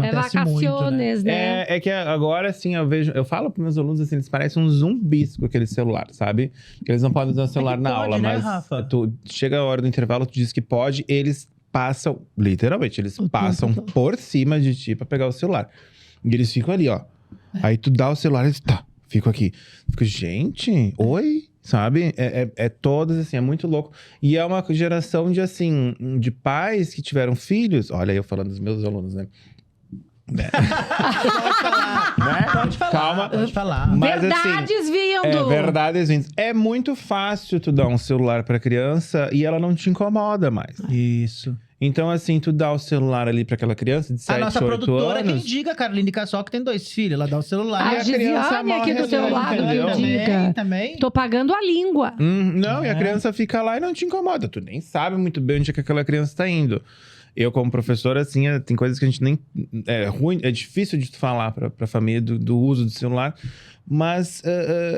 É vacaciones, né? É que agora, assim, eu falo para meus alunos, assim, eles parecem um zumbis com aquele celular, sabe? Que eles não podem usar o celular na aula, né, mas Rafa? tu chega a hora do intervalo, tu diz que pode, eles passam, literalmente, eles passam por cima de ti pra pegar o celular. E eles ficam ali, ó. Aí tu dá o celular e eles, fico aqui. Fico, gente, oi? Sabe? É todas, assim, é muito louco. E é uma geração de, assim, de pais que tiveram filhos. Olha, eu falando dos meus alunos, né? Pode falar. Né? Pode falar. Calma. Pode falar. Mas, Verdades vindo! Verdades vindo. É muito fácil tu dar um celular pra criança e ela não te incomoda mais. Isso. Então, assim, tu dá o celular ali pra aquela criança de 7, A nossa 8 produtora, anos. quem diga, Caroline Cassol, que tem 2 filhos. Ela dá o celular. A a criança Gisiane aqui morre do seu ali, lado entendeu? me diga. Também. Tô pagando a língua. Não, e a É. criança fica lá e não te incomoda. Tu nem sabe muito bem onde é que aquela criança tá indo. Eu, como professor, assim, tem coisas que a gente nem... É ruim, é difícil de tu falar pra família do uso do celular. Mas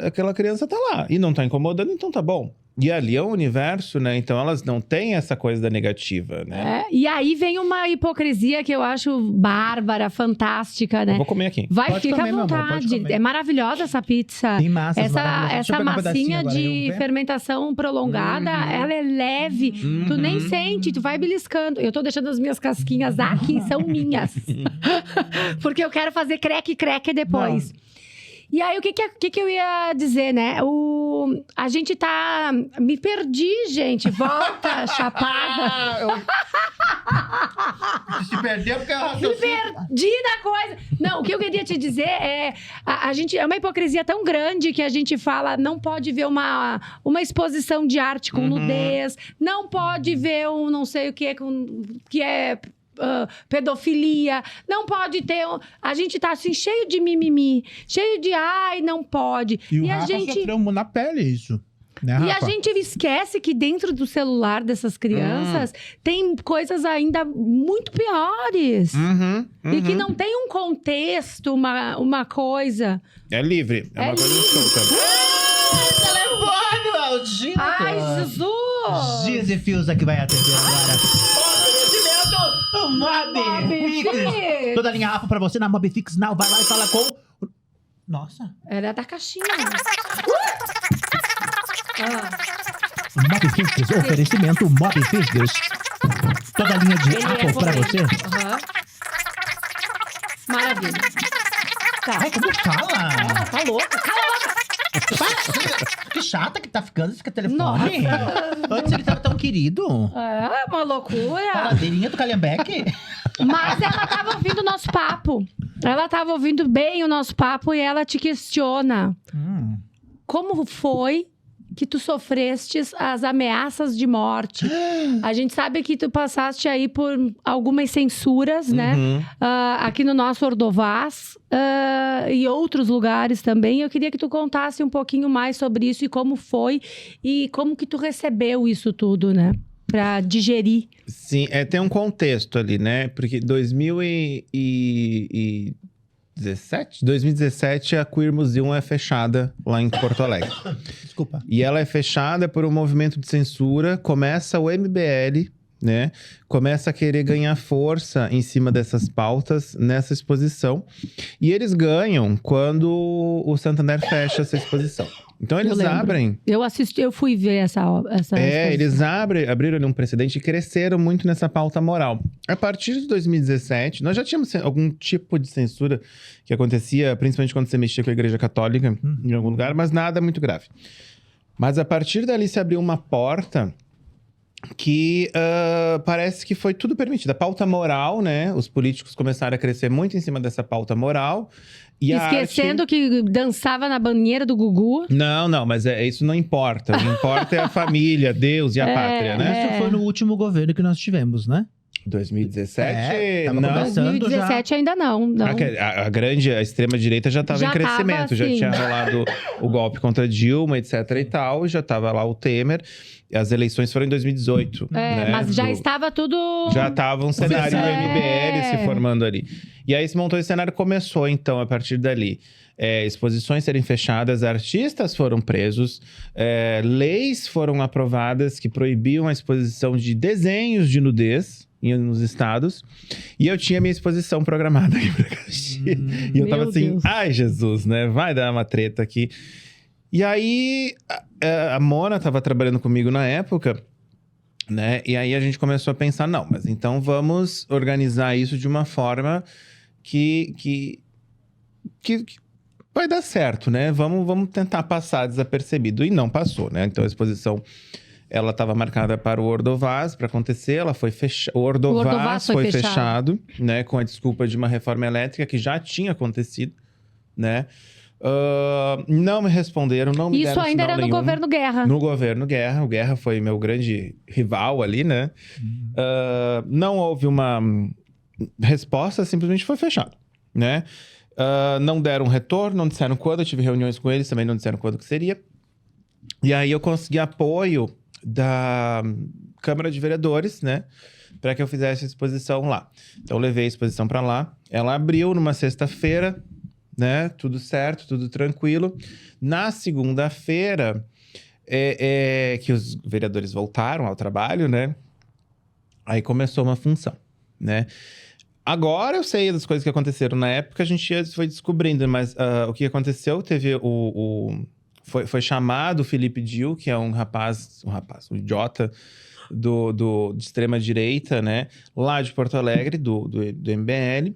aquela criança tá lá e não tá incomodando, então tá bom. E ali é o universo, né? Então elas não têm essa coisa da negativa, né? E aí vem uma hipocrisia que eu acho bárbara, fantástica, né? Eu vou comer aqui. Vai, Pode fica comer, à meu amor, pode vontade. comer. É maravilhosa essa pizza. Tem massas maravilhosas. Deixa eu Essa pegar um pedacinho massinha agora, de eu ver. fermentação prolongada, ela é leve. Tu nem sente, tu vai beliscando. Eu tô deixando as minhas casquinhas aqui, são minhas. Porque eu quero fazer creque depois. E aí, o que eu ia dizer, né? A gente tá... Me perdi, gente. Volta, chapada. Se perdeu porque eu Me perdi na coisa. Não, o que eu queria te dizer é... A gente... É uma hipocrisia tão grande que a gente fala... Não pode ver uma exposição de arte com nudez. Não pode ver um não sei o que... Que é... pedofilia, não pode ter... A gente tá assim, cheio de mimimi, cheio de ai, não pode. E o a Rafa gente... sofreu na pele isso. Né, E a Rafa? gente esquece que dentro do celular dessas crianças tem coisas ainda muito piores. E que não tem um contexto, uma coisa. É livre. É uma coisa solta. Telefone, maldito! Ai, Jesus! Gise Fiusa que vai atender agora. Oferecimento Mobifix. Mobifix. Toda a linha Rafa pra você na Mobifix Now. Vai lá e fala com... Nossa. Era da caixinha. Mobifix, oferecimento Mobifix. Toda a linha de Apple pra você. Maravilha. Tá. Ai, como fala? Tá louca. Que chata que tá ficando esse telefone. Nossa. Antes ele tava tão querido. É uma loucura. Faladeirinha do Calhambeque. Mas ela tava ouvindo o nosso papo. Ela tava ouvindo bem o nosso papo e ela te questiona. Como foi que tu sofrestes as ameaças de morte? A gente sabe que tu passaste aí por algumas censuras, né? Aqui no nosso Ordovás e outros lugares também. Eu queria que tu contasse um pouquinho mais sobre isso e como foi e como que tu recebeu isso tudo, né? Pra digerir. Sim, tem um contexto ali, né? Porque 2017, a Queer Museum é fechada lá em Porto Alegre. Desculpa. E ela é fechada por um movimento de censura. Começa o MBL, né? Começa a querer ganhar força em cima dessas pautas nessa exposição. E eles ganham quando o Santander fecha essa exposição. Então eles abrem... Eu fui ver essa exposição. Eles abriram ali um precedente e cresceram muito nessa pauta moral. A partir de 2017, nós já tínhamos algum tipo de censura que acontecia, principalmente quando você mexia com a Igreja Católica em algum lugar, mas nada muito grave. Mas a partir dali se abriu uma porta que parece que foi tudo permitido. A pauta moral, né? Os políticos começaram a crescer muito em cima dessa pauta moral. E esquecendo que dançava na banheira do Gugu. Não, mas isso não importa. O que importa é a família, Deus e a pátria, né? Isso foi no último governo que nós tivemos, né? 2017? tava não. começando. 2017 ainda não. A extrema-direita já estava em crescimento. Já sim. tinha rolado o golpe contra Dilma, etc e tal. E já estava lá o Temer. E as eleições foram em 2018. né? Mas já estava tudo... Já estava um cenário do MBL se É. formando ali. E aí se montou esse cenário, começou então, a partir dali. Exposições serem fechadas, artistas foram presos, leis foram aprovadas que proibiam a exposição de desenhos de nudez nos estados. E eu tinha minha exposição programada aqui pra Caxias. E eu tava Meu assim, Deus. ai Jesus, né? Vai dar uma treta aqui. E aí, a Mona tava trabalhando comigo na época, né? E aí a gente começou a pensar, não, mas então vamos organizar isso de uma forma que vai dar certo, né? Vamos tentar passar desapercebido. E não passou, né? Então a exposição, ela estava marcada para o Ordovás para acontecer, ela foi fechada. O Ordovás foi fechado, né? Com a desculpa de uma reforma elétrica que já tinha acontecido, né? Não me responderam, não me Isso deram ainda sinal era no nenhum. governo Guerra. No governo Guerra. O Guerra foi meu grande rival ali, né? Não houve uma resposta, simplesmente foi fechado, né? Não deram retorno, não disseram quando. Eu tive reuniões com eles, também não disseram quando que seria. E aí eu consegui apoio da Câmara de Vereadores, né? Para que eu fizesse a exposição lá. Então eu levei a exposição para lá. Ela abriu numa sexta-feira, né? Tudo certo, tudo tranquilo. Na segunda-feira, que os vereadores voltaram ao trabalho, né? Aí começou uma função, né? Agora eu sei das coisas que aconteceram na época, a gente foi descobrindo, mas o que aconteceu, teve foi chamado o Felipe Dil, que é um idiota de extrema-direita, né? Lá de Porto Alegre, do MBL.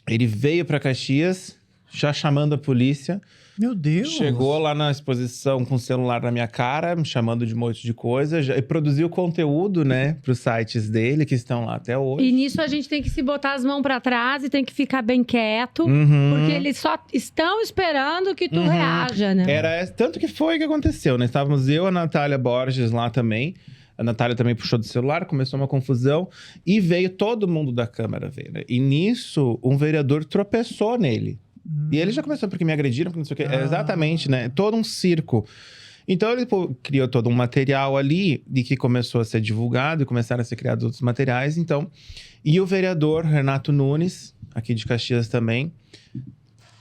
Ele veio para Caxias, já chamando a polícia. Meu Deus! Chegou lá na exposição com o celular na minha cara, me chamando de um monte de coisa. E produziu conteúdo, né? Para os sites dele, que estão lá até hoje. E nisso a gente tem que se botar as mãos pra trás e tem que ficar bem quieto. Uhum. Porque eles só estão esperando que tu reaja, né? Tanto que foi o que aconteceu, né? Estávamos eu e a Natália Borges lá também. A Natália também puxou do celular, começou uma confusão. E veio todo mundo da Câmara ver, né? E nisso, um vereador tropeçou nele. E ele já começou porque me agrediram, porque não sei o quê. Exatamente, né? Todo um circo. Então ele criou todo um material ali e que começou a ser divulgado e começaram a ser criados outros materiais. Então, e o vereador Renato Nunes, aqui de Caxias também,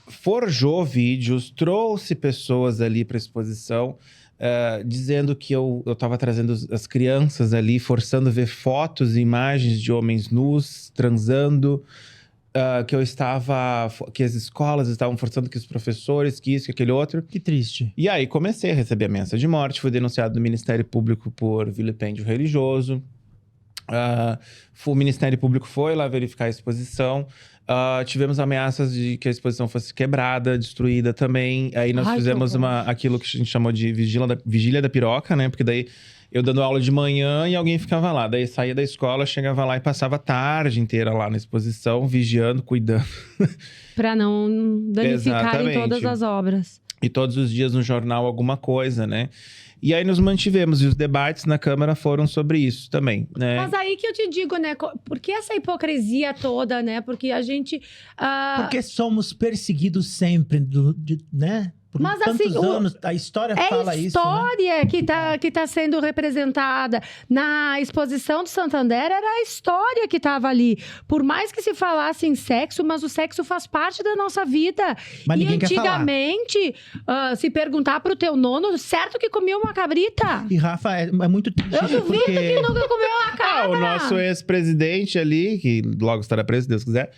forjou vídeos, trouxe pessoas ali para exposição, dizendo que eu estava trazendo as crianças ali, forçando a ver fotos e imagens de homens nus, transando. Que as escolas estavam forçando, que os professores, que isso, que aquele outro. Que triste. E aí comecei a receber ameaça de morte, fui denunciado no Ministério Público por vilipêndio religioso. O Ministério Público foi lá verificar a exposição. Tivemos ameaças de que a exposição fosse quebrada, destruída também. Aí nós fizemos aquilo que a gente chamou de vigília da piroca, né? Porque daí eu dando aula de manhã e alguém ficava lá. Daí saía da escola, chegava lá e passava a tarde inteira lá na exposição, vigiando, cuidando. Pra não danificarem Exatamente. todas as obras. E todos os dias no jornal alguma coisa, né? E aí nos mantivemos. E os debates na Câmara foram sobre isso também, né? Mas aí que eu te digo, né? Por que essa hipocrisia toda, né? Porque a gente... Porque somos perseguidos sempre, né? Por Mas, tantos assim, anos, a história fala isso, né? É a história que tá sendo representada. Na exposição do Santander, era a história que estava ali. Por mais que se falasse em sexo, mas o sexo faz parte da nossa vida. Mas e ninguém quer falar. antigamente, se perguntar pro teu nono, certo que comia uma cabrita. E Rafa, é muito triste Eu duvido porque... que nunca comeu uma cabra. O nosso ex-presidente ali, que logo estará preso, se Deus quiser,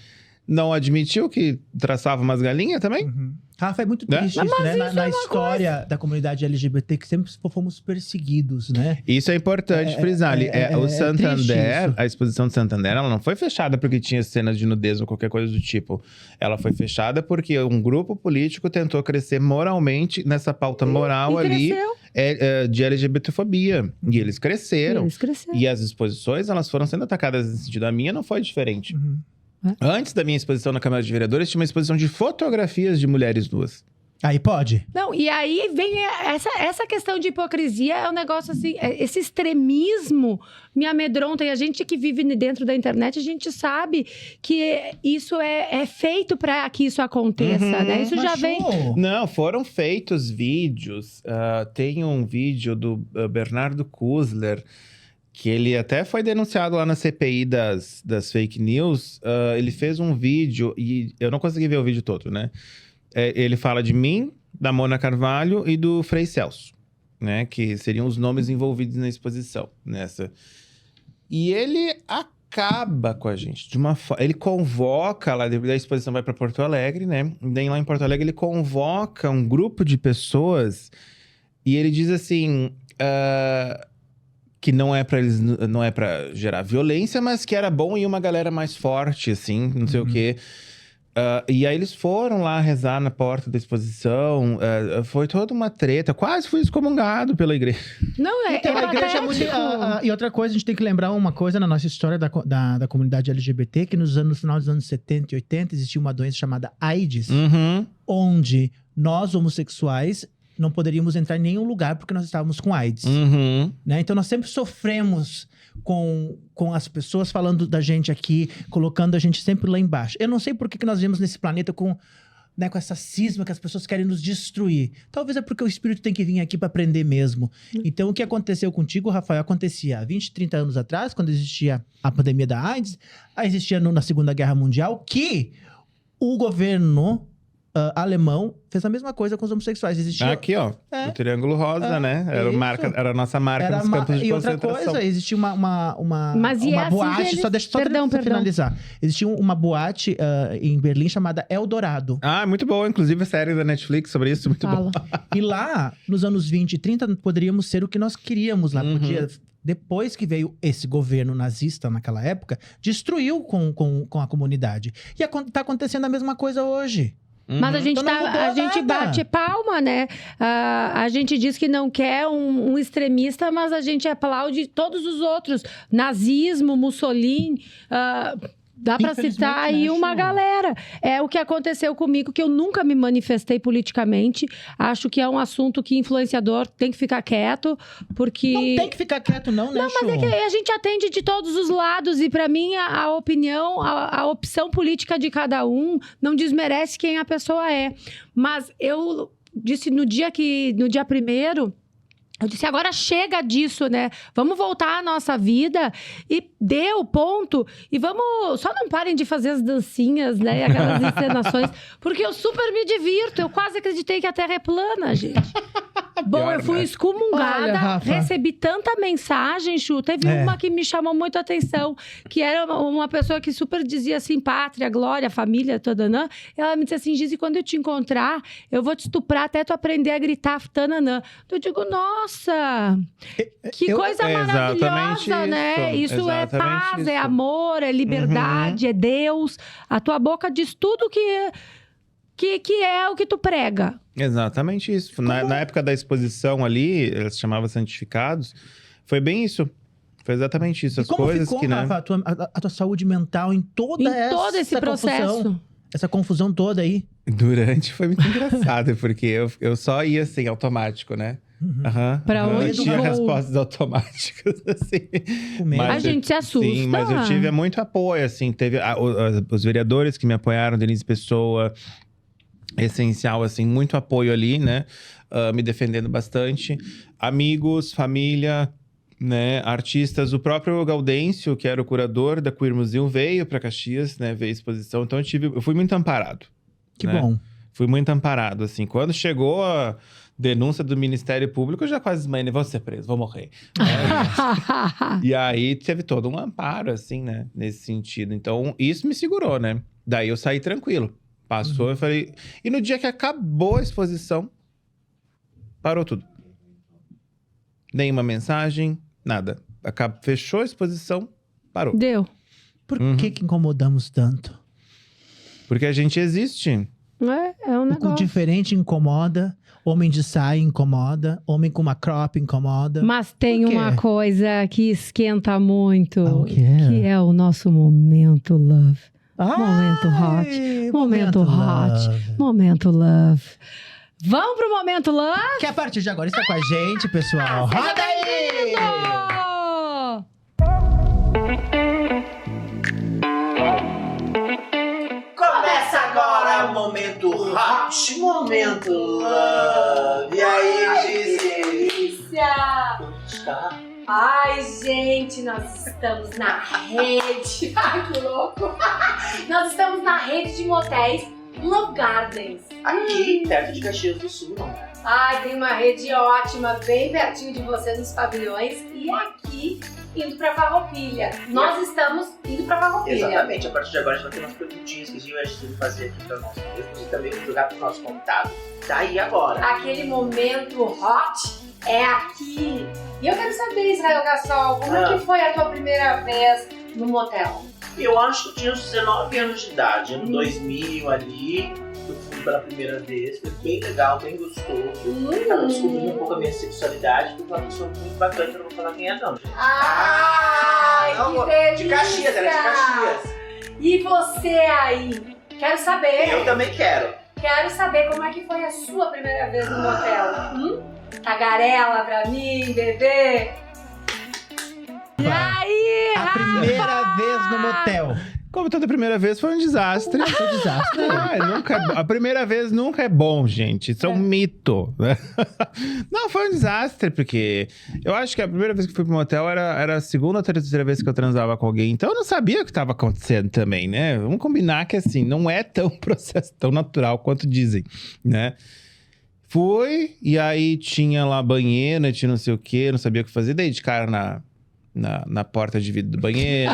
não admitiu que traçava umas galinhas também? Uhum. Rafa, é muito Né? triste Mas isso, né? isso Na é uma história da comunidade LGBT, que sempre fomos perseguidos, né? Isso é importante frisar ali. O Santander, triste isso. a exposição do Santander, ela não foi fechada porque tinha cenas de nudez ou qualquer coisa do tipo. Ela foi fechada porque um grupo político tentou crescer moralmente nessa pauta moral E ali cresceu. de LGBTfobia. E eles cresceram. Eles cresceram. E as exposições, elas foram sendo atacadas nesse sentido. A minha não foi diferente. Uhum. Antes da minha exposição na Câmara de Vereadores, tinha uma exposição de fotografias de mulheres nuas. Aí pode. Não, e aí vem essa questão de hipocrisia, é um negócio assim, esse extremismo me amedronta. E a gente que vive dentro da internet, a gente sabe que isso é feito para que isso aconteça, né? Isso já vem... Não, foram feitos vídeos. Tem um vídeo do Bernardo Kuzler, que ele até foi denunciado lá na CPI das fake news. Ele fez um vídeo, e eu não consegui ver o vídeo todo, né? Ele fala de mim, da Mona Carvalho e do Frei Celso, né? Que seriam os nomes envolvidos na exposição, nessa. E ele acaba com a gente. Ele convoca, lá da exposição vai para Porto Alegre, né? E daí lá em Porto Alegre ele convoca um grupo de pessoas e ele diz assim... que não é para gerar violência, mas que era bom ir uma galera mais forte, assim, não sei o quê. E aí eles foram lá rezar na porta da exposição. Foi toda uma treta. Quase fui excomungado pela igreja. Não, Então, a igreja é muito... E outra coisa, a gente tem que lembrar uma coisa na nossa história da comunidade LGBT, que no final dos anos 70 e 80 existia uma doença chamada AIDS, onde nós, homossexuais, não poderíamos entrar em nenhum lugar porque nós estávamos com AIDS. Né? Então, nós sempre sofremos com as pessoas falando da gente aqui, colocando a gente sempre lá embaixo. Eu não sei por que nós vivemos nesse planeta com essa cisma que as pessoas querem nos destruir. Talvez é porque o espírito tem que vir aqui para aprender mesmo. Então, o que aconteceu contigo, Rafael, acontecia há 20, 30 anos atrás, quando existia a pandemia da AIDS, existia na Segunda Guerra Mundial, que o governo... alemão fez a mesma coisa com os homossexuais. Existia... Aqui, ó. O Triângulo Rosa, né? Era a nossa marca nos campos de concentração. E outra coisa, existia uma boate... Eles... Só deixa eu finalizar. Existia uma boate em Berlim chamada Eldorado. Muito boa. Inclusive a série da Netflix sobre isso. Muito bom. E lá, nos anos 20 e 30, poderíamos ser o que nós queríamos lá. Depois que veio esse governo nazista naquela época, destruiu com a comunidade. E tá acontecendo a mesma coisa hoje. Mas a gente bate palma, né? A gente diz que não quer um extremista, mas a gente aplaude todos os outros. Nazismo, Mussolini... Dá pra citar aí uma galera. É o que aconteceu comigo, que eu nunca me manifestei politicamente. Acho que é um assunto que influenciador tem que ficar quieto, porque... Não tem que ficar quieto não, né, Não, mas é que a gente atende de todos os lados. E pra mim, a opinião, a opção política de cada um não desmerece quem a pessoa é. Mas eu disse no dia 1º... Eu disse, agora chega disso, né? Vamos voltar à nossa vida e deu ponto. E vamos... Só não parem de fazer as dancinhas, né? E aquelas encenações. Porque eu super me divirto. Eu quase acreditei que a Terra é plana, gente. Bom, eu fui excomungada. Recebi tanta mensagem, Chu. Teve uma que me chamou muito a atenção. Que era uma pessoa que super dizia assim, pátria, glória, família, tadanã. Ela me disse assim, Gizi, quando eu te encontrar, eu vou te estuprar até tu aprender a gritar tananã. Eu digo, nossa, que coisa maravilhosa, né? Isso é paz, é amor, é liberdade, é Deus. A tua boca diz tudo que é o que tu prega. Exatamente isso. Na época da exposição ali, eles chamavam santificados, foi bem isso. Foi exatamente isso. As coisas ficou, que, né? Rafa, a tua saúde mental em todo esse processo. Essa confusão toda aí. Durante foi muito engraçado, porque eu só ia assim, automático, né? Pra onde eu tinha respostas automáticas, assim. A gente se assusta. Sim, mas eu tive muito apoio, assim. Teve os vereadores que me apoiaram, Denise Pessoa, essencial, assim, muito apoio ali, né? Me defendendo bastante. Amigos, família, né? Artistas. O próprio Gaudêncio, que era o curador da Queer Museum, veio para Caxias, né? Veio a exposição. Então eu fui muito amparado. Que bom. Fui muito amparado, assim. Quando chegou a denúncia do Ministério Público, eu já quase desmaiei, vou ser preso, vou morrer. E aí teve todo um amparo, assim, né? Nesse sentido. Então, isso me segurou, né? Daí eu saí tranquilo. Passou, eu falei... E no dia que acabou a exposição, parou tudo. Nenhuma mensagem, nada. Fechou a exposição, parou. Deu. Por que incomodamos tanto? Porque a gente existe. É um negócio. O diferente incomoda, homem de saia incomoda, homem com uma crop incomoda. Mas tem uma coisa que esquenta muito, que é o nosso momento love. Momento hot. Momento hot. Momento love. Vamos pro Momento Love? Que a partir de agora está com a gente, pessoal. Roda aí! Começa agora o Momento Hot, Momento Love. E aí, Gisele? Delícia! Está? Ai, gente, nós estamos na rede. Ai, que louco! Nós estamos na rede de motéis Love Gardens. Aqui, perto de Caxias do Sul, não é? Ai, tem uma rede ótima, bem pertinho de você nos pavilhões. E aqui, indo pra Farroupilha. Nós estamos indo pra Farroupilha. Exatamente, a partir de agora a gente vai ter umas perguntinhas que a gente vai fazer aqui para nós mesmos e também jogar para o nosso convidado. Daí agora. Aquele momento hot é aqui. E eu quero saber, Israel Gassol, como é que foi a tua primeira vez no motel? Eu acho que eu tinha uns 19 anos de idade, ano 2000 ali. Eu fui pela primeira vez, foi bem legal, bem gostoso. Tava descobrindo um pouco a minha sexualidade, porque uma pessoa muito bacana, que eu não vou falar quem é não, gente. Ai, não, que delícia! de Caxias, era de Caxias. E você aí? Quero saber. Eu também quero. Quero saber como é que foi a sua primeira vez no motel. Tagarela pra mim, bebê. E aí, A primeira vez no motel. Como toda primeira vez, foi um desastre. Foi um desastre. A primeira vez nunca é bom, gente. Isso é um mito, né? Não, foi um desastre, porque eu acho que a primeira vez que fui pro motel era a segunda ou terceira vez que eu transava com alguém. Então eu não sabia o que estava acontecendo também, né? Vamos combinar que, assim, não é tão processo tão natural quanto dizem, né? Fui, e aí tinha lá banheiro, tinha não sei o quê, não sabia o que fazer. Dei de cara na porta de vidro do banheiro.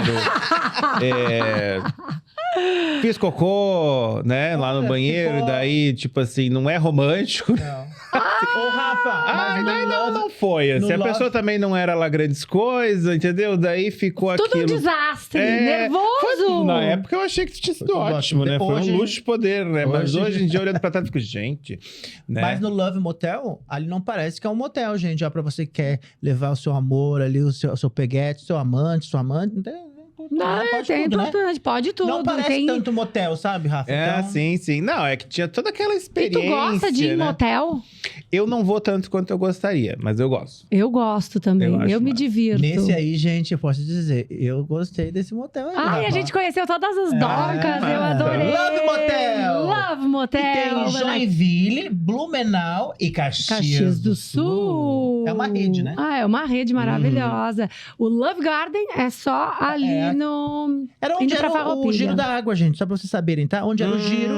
Fiz cocô, né, lá no banheiro. ficou- Daí, tipo assim, não é romântico. Não. Ô, Rafa, mas Daí no Love- não foi. Assim, no a Love- pessoa também não era lá grandes coisas, entendeu? Daí ficou tudo um aquilo. desastre, É, nervoso. Na época eu achei que tinha sido Foi ótimo, né? Foi hoje- um luxo de poder, né? Mas hoje- hoje em dia, olhando pra trás, eu fico, gente, né? Mas no Love Motel, ali não parece que é um motel, gente. Já pra você que quer levar o seu amor ali, o seu peguete, seu amante, sua amante. Não, pode tem tudo, né? importante, pode tudo. Não parece tem... tanto motel, sabe, Rafa? É, Então, sim. Não, é que tinha toda aquela E experiência, tu gosta de ir em né? motel? Eu não vou tanto quanto eu gostaria, mas eu gosto. Eu gosto também, Eu acho eu me massa. divirto. Nesse aí, gente, eu posso dizer, eu gostei desse motel aí, Ai, Rafa. a gente conheceu todas as docas, eu mano. adorei. Love Motel. Love E Motel. tem Joinville, Blumenau e Caxias do Sul. É uma rede, né? Ah, é uma rede maravilhosa. O Love Garden é só ali É. no... Era onde Indo pra era o Farroupilha. giro da água, gente, só pra vocês saberem, tá? Onde era o giro,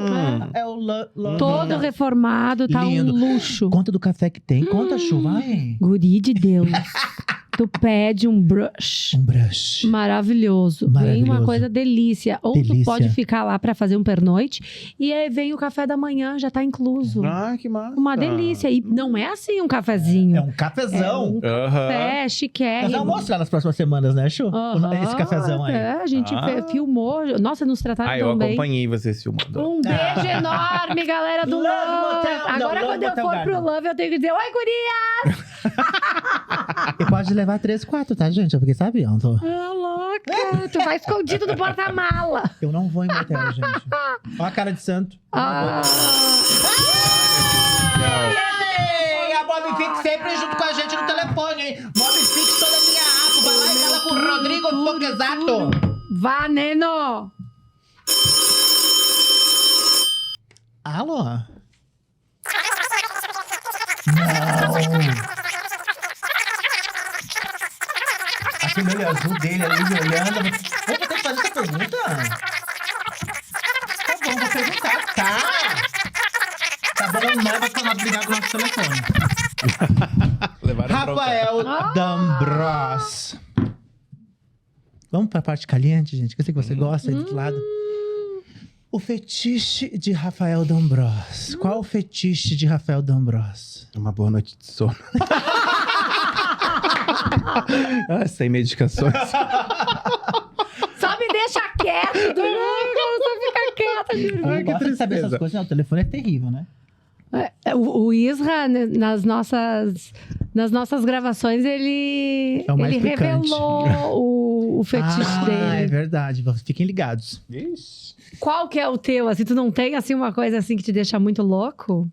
é o Love Todo Motel. reformado, tá Lindo. um luxo. Conta do café que tem. Conta, Chu, vai. Guri de Deus. Tu pede um brush. Um brush. Maravilhoso. Vem uma Maravilhoso. coisa delícia. Ou Delícia. tu pode ficar lá pra fazer um pernoite. E aí vem o café da manhã, já tá incluso. Ah, que massa. Uma delícia. E não é assim um cafezinho. É um cafezão. É um café chiquérrimo. Nós vamos mostrar nas próximas semanas, né, Chu? Aham, Esse cafezão aí. É, a gente filmou. Nossa, nos trataram Eu tão bem. acompanhei vocês filmando. Um beijo enorme, galera do Love Love. Motel. Não, Agora, Love quando eu Motel for Garden. pro Love, eu tenho que dizer: Oi, guria! E pode levar 3, 4, tá, gente? Porque sabe, eu, Ah, louca! Tu vai escondido do porta-mala. eu não vou em motel, gente. Olha a cara de santo. Ah. Ei, a Bob Fix sempre junto com a gente no telefone, hein? Bob Fix toda minha app. Vai lá e fala com o Rodrigo Foquesato. Vá, Neno! Alô? Não. Aquele olho azul dele ali me olhando. Vou ter que fazer essa pergunta? Tá bom, vou perguntar. Tá bom, não vai falar brigar com o nosso telefone. Levaram Rafael D'Ambros. Vamos pra parte caliente, gente? Que eu sei que você gosta aí do outro lado. O fetiche de Rafael D'Ambros. Qual o fetiche de Rafael D'Ambros? Uma boa noite de sono. Sem medicações. Só me deixa quieto, só fica quieta. Ai, que Gosta de saber tristeza. essas coisas. Não, o telefone é terrível, né? O Isra, né, nas nossas gravações, ele, É o mais ele picante. revelou o fetiche É dele. verdade. Fiquem ligados. Ixi. Qual que é o teu? Assim, tu não tem assim uma coisa assim que te deixa muito louco?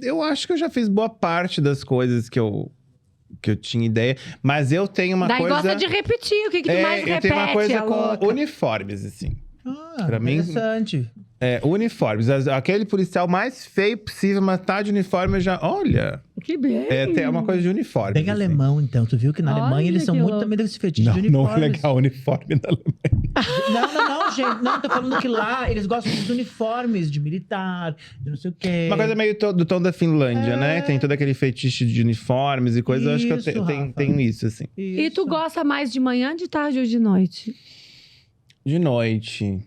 Eu acho que eu já fiz boa parte das coisas que eu tinha ideia. Mas eu tenho uma Daí coisa... gosta de repetir. O que tu mais repete? Eu tenho uma coisa com louca? uniformes, assim. Pra mim- Interessante. Uniformes. Aquele policial mais feio possível, mas tá de uniforme, eu já... Olha, Que bem. tem uma coisa de uniforme. Bem alemão, então. Tu viu que na Olha Alemanha eles são que muito louco. também desse fetiche de Não uniformes. é legal o uniforme da Alemanha. Não, gente. Não, tô falando que lá eles gostam dos uniformes, de militar, de não sei o quê. Uma coisa meio do tom da Finlândia, né? Tem todo aquele fetiche de uniformes e coisas. Eu acho que Isso, Rafa. tenho isso, assim. E tu Isso. gosta mais de manhã, de tarde ou de noite? De noite.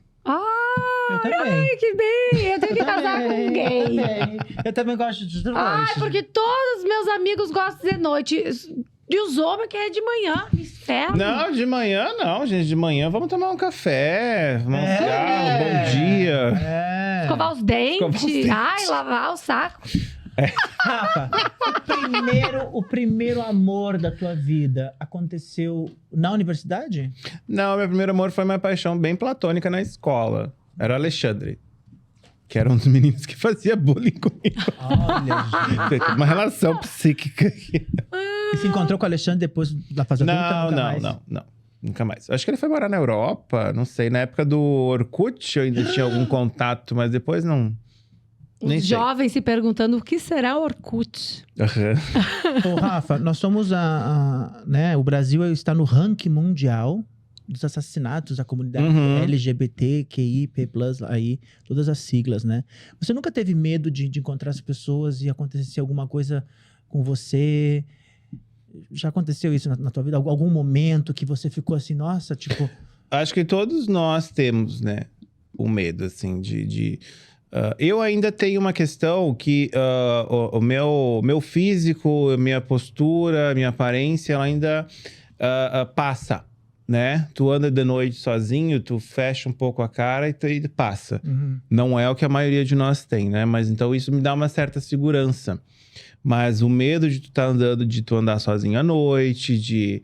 Eu também. Ai, que bem! Eu tenho que casar com um gay. Eu também gosto de noite. Ai, porque todos os meus amigos gostam de noite. E os homens querem de manhã. Inferno. Não, de manhã não, gente. De manhã vamos tomar um café, fumar um cigarro, bom dia. É. Escovar os dentes. Escovar os dentes. Ai, lavar o saco. Rafa, o primeiro amor da tua vida aconteceu na universidade? Não, meu primeiro amor foi uma paixão bem platônica na escola. Era o Alexandre. Que era um dos meninos que fazia bullying comigo. Olha, gente. Uma relação psíquica. E se encontrou com o Alexandre depois da fase adulta? Não. Nunca mais. Acho que ele foi morar na Europa, não sei. Na época do Orkut eu ainda tinha algum contato, mas depois não. Nem Os sei. jovens se perguntando o que será Orkut. Aham. Ô, Rafa, nós somos né, o Brasil está no ranking mundial dos assassinatos da comunidade Uhum. LGBTQIP+, aí, todas as siglas, né? Você nunca teve medo de encontrar as pessoas e acontecer alguma coisa com você? Já aconteceu isso na tua vida? Algum momento que você ficou assim, nossa, tipo... Acho que todos nós temos, né? O medo, assim, eu ainda tenho uma questão que o meu físico, minha postura, minha aparência, ela ainda passa, né? Tu anda de noite sozinho, tu fecha um pouco a cara e passa. Uhum. Não é o que a maioria de nós tem, né? Mas então isso me dá uma certa segurança. Mas o medo de tu andar sozinho à noite, de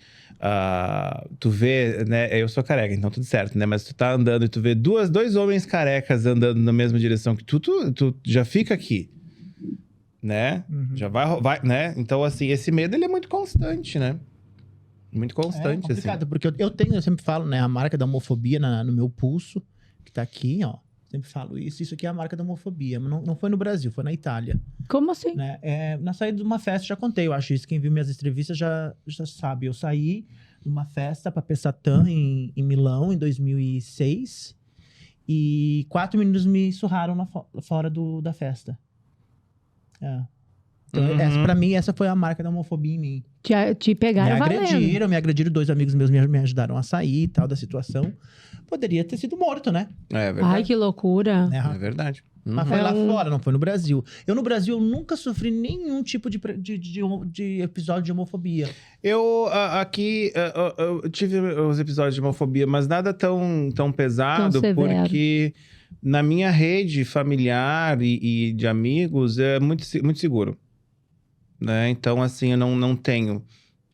tu vê, né? Eu sou careca, então tudo certo, né? Mas tu tá andando e tu vê dois homens carecas andando na mesma direção que tu já fica aqui, né? Uhum. Já vai, né? Então, assim, esse medo, ele é muito constante, né? Muito constante, É assim. complicado, porque eu sempre falo, né? A marca da homofobia no meu pulso, que tá aqui, ó. Sempre falo isso. Isso aqui é a marca da homofobia. Não foi no Brasil, foi na Itália. Como assim? Né? Na saída de uma festa, já contei. Eu acho isso. Quem viu minhas entrevistas já sabe. Eu saí de uma festa para Pessatan, em Milão, em 2006. E 4 meninos me surraram fora da festa. É. Então, Uhum. pra mim, essa foi a marca da homofobia em mim. Te pegaram valendo. Me agrediram. 2 amigos meus me ajudaram a sair e tal da situação. Poderia ter sido morto, né? É verdade. Ai, que loucura. Né, Rafa? É verdade. Mas Uhum. foi lá fora, não foi no Brasil. No Brasil, eu nunca sofri nenhum tipo de episódio de homofobia. Eu eu tive os episódios de homofobia, mas nada tão pesado, Tão severo. porque na minha rede familiar e de amigos é muito seguro, né? Então, assim, eu não tenho,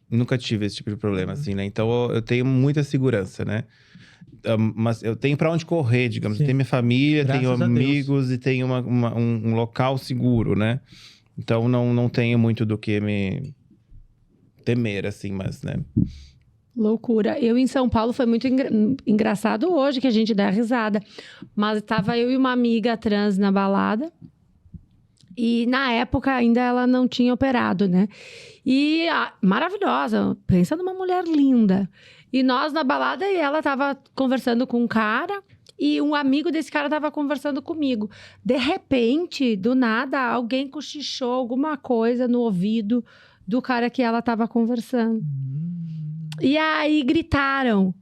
nunca tive esse tipo de problema, assim, né? Então, eu tenho muita segurança, né? Mas eu tenho pra onde correr, digamos. Sim. Eu tenho minha família, Graças tenho a Deus. amigos e tenho um local seguro, né? Então, não tenho muito do que me temer, assim, mas, né? Loucura. Eu em São Paulo foi muito engraçado hoje, que a gente dá risada. Mas estava eu e uma amiga trans na balada. E na época ainda ela não tinha operado, né? E maravilhosa, pensa numa mulher linda. E nós na balada e ela tava conversando com um cara e um amigo desse cara tava conversando comigo. De repente, do nada, alguém cochichou alguma coisa no ouvido do cara que ela tava conversando. E aí gritaram: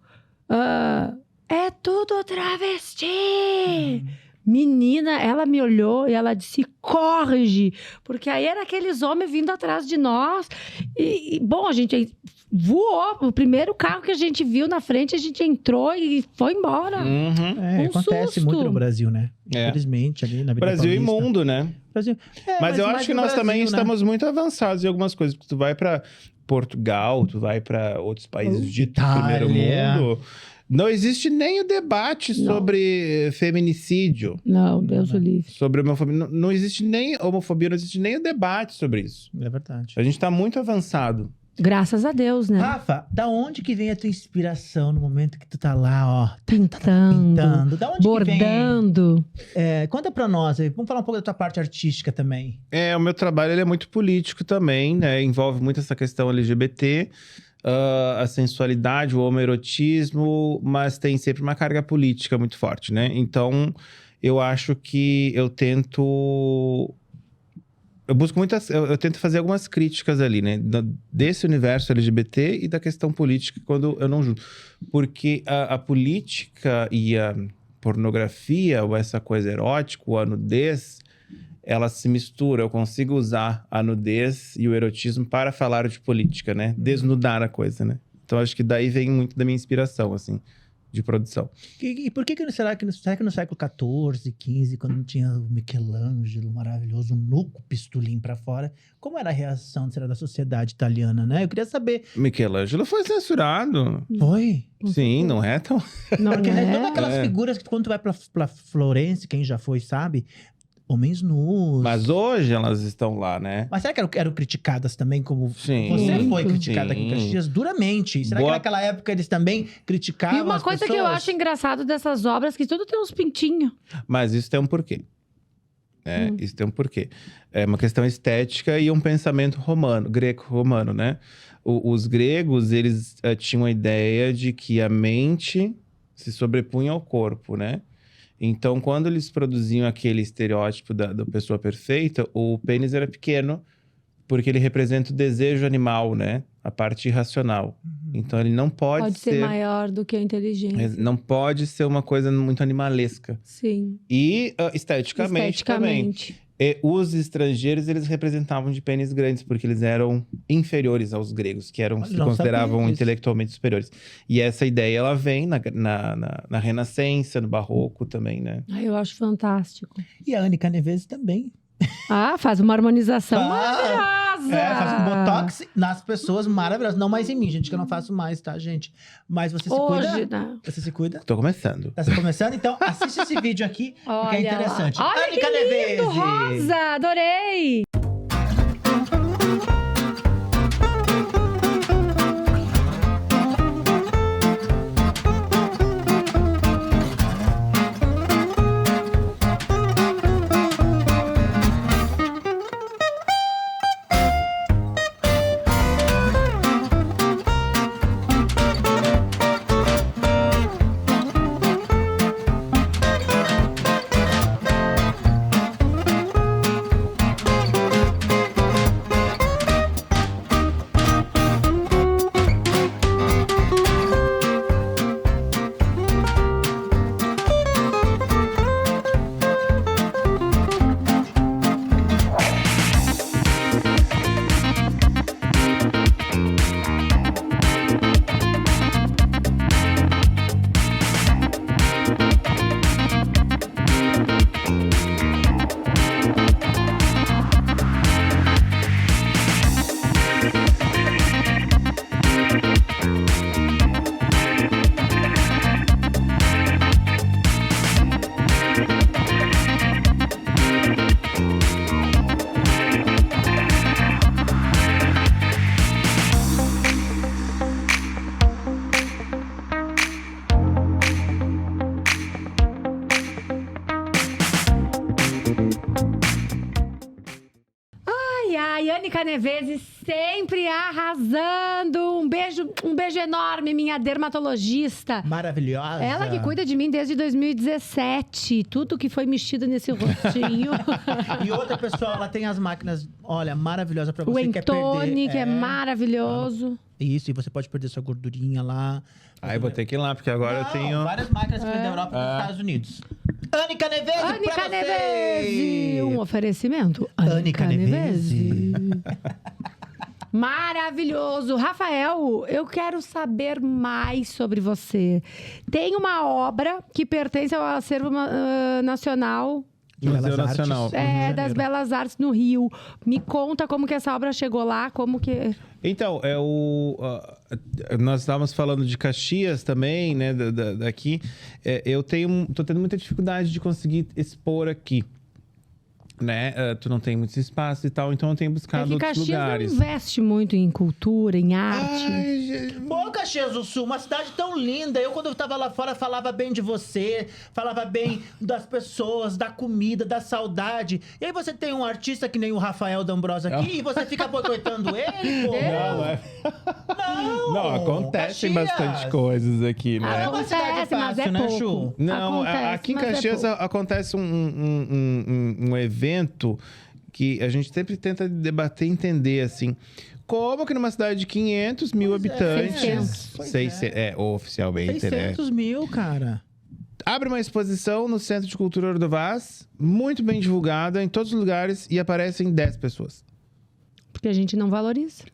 é tudo travesti! Menina, ela me olhou e ela disse: corre! Porque aí era aqueles homens vindo atrás de nós. E bom, a gente voou. O primeiro carro que a gente viu na frente, a gente entrou e foi embora. Uhum. Acontece susto. muito no Brasil, né? É. Infelizmente, ali na vida Brasil e paulista. mundo, né? Brasil. Mas eu acho que no nós Brasil, também né? estamos muito avançados em algumas coisas. Porque tu vai pra Portugal, tu vai pra outros países de Itália. primeiro mundo. Não existe nem o debate sobre feminicídio. Não, Deus o livre. Sobre homofobia. Não existe nem homofobia, não existe nem o debate sobre isso. É verdade. A gente tá muito avançado. Graças a Deus, né? Rafa, da onde que vem a tua inspiração no momento que tu tá lá, ó, Pintando, pintando? Da onde bordando. que vem? Conta pra nós, aí. Vamos falar um pouco da tua parte artística também. O meu trabalho ele é muito político também, né? Envolve muito essa questão LGBT, a sensualidade, o homoerotismo, mas tem sempre uma carga política muito forte, né? Então, eu acho que eu tento fazer algumas críticas ali, né? Desse universo LGBT e da questão política quando eu não junto. Porque a política e a pornografia, ou essa coisa erótica, ou a nudez, ela se mistura. Eu consigo usar a nudez e o erotismo para falar de política, né? Desnudar a coisa, né? Então, acho que daí vem muito da minha inspiração, assim, de produção. E por que será que no século XIV, XV, quando tinha o Michelangelo maravilhoso, nu com o pistolim pra fora, como era a reação, será, da sociedade italiana, né? Eu queria saber. Michelangelo foi censurado. Foi? Sim, não é tão... Não Porque é? todas aquelas figuras que quando tu vai pra Florença, quem já foi sabe, homens nus. Mas hoje elas estão lá, né? Mas será que eram criticadas também como... Sim. Você foi Muito. criticada aqui em Caxias duramente. Será que naquela época eles também criticavam E uma as coisa pessoas? que eu acho engraçado dessas obras, que tudo tem uns pintinhos. Mas isso tem um porquê. Isso tem um porquê. É uma questão estética e um pensamento romano, greco-romano, né? Os gregos, eles tinham a ideia de que a mente se sobrepunha ao corpo, né? Então, quando eles produziam aquele estereótipo da pessoa perfeita, o pênis era pequeno, porque ele representa o desejo animal, né? A parte irracional. Então, ele não pode ser maior do que a inteligência. Não pode ser uma coisa muito animalesca. Sim. E esteticamente também. E os estrangeiros, eles representavam de pênis grandes, porque eles eram inferiores aos gregos, que se consideravam intelectualmente superiores. E essa ideia, ela vem na Renascença, no Barroco também, né? Eu acho fantástico. E a Anica Neves também. Faz uma harmonização maravilhosa! Faz um botox nas pessoas maravilhosas. Não mais em mim, gente, que eu não faço mais, tá, gente? Mas você se cuida? Não. Você se cuida? Tô começando. Tá começando? Então, assiste esse vídeo aqui, porque é interessante. Olha Anica que lindo, Neves! rosa! Adorei! Anica Neves sempre arrasando. Um beijo enorme, minha dermatologista. Maravilhosa. Ela que cuida de mim desde 2017. Tudo que foi mexido nesse rostinho. E outra pessoa, ela tem as máquinas, olha, maravilhosa pra você O que quer perder. Entone, que é maravilhoso. Isso, e você pode perder sua gordurinha lá. Aí vou ter que ir lá, porque agora eu tenho... várias máquinas aqui da Europa e dos Estados Unidos. Anica Neves, Anica pra Neves! Um oferecimento. Anica Neves. Maravilhoso! Rafael, eu quero saber mais sobre você. Tem uma obra que pertence ao acervo nacional de Museu Belas Artes. Nacional. Das Belas Artes no Rio. Me conta como que essa obra chegou lá, como que... Então, nós estávamos falando de Caxias também, né, daqui. Eu tô tendo muita dificuldade de conseguir expor aqui, né? Tu não tem muitos espaços e tal, então eu tenho buscado outros Caxias lugares. não investe muito em cultura, em arte. Pô, Caxias do Sul, uma cidade tão linda. Eu, quando eu tava lá fora, falava bem de você, falava bem das pessoas, da comida, da saudade. E aí você tem um artista que nem o Rafael D'Ambrosa aqui e você fica boicotando ele, pô. Não, acontecem Caxias. bastante coisas aqui, né? É uma cidade Acontece, mas fácil, é né, pouco. Chu? Não, Acontece, aqui em mas é Caxias pouco. acontece um evento que a gente sempre tenta debater e entender, assim. Como que numa cidade de 500 mil habitantes... 600. Oficialmente, 600 mil, cara. Abre uma exposição no Centro de Cultura Ordovás, muito bem divulgada em todos os lugares e aparecem 10 pessoas. Porque a gente não valoriza.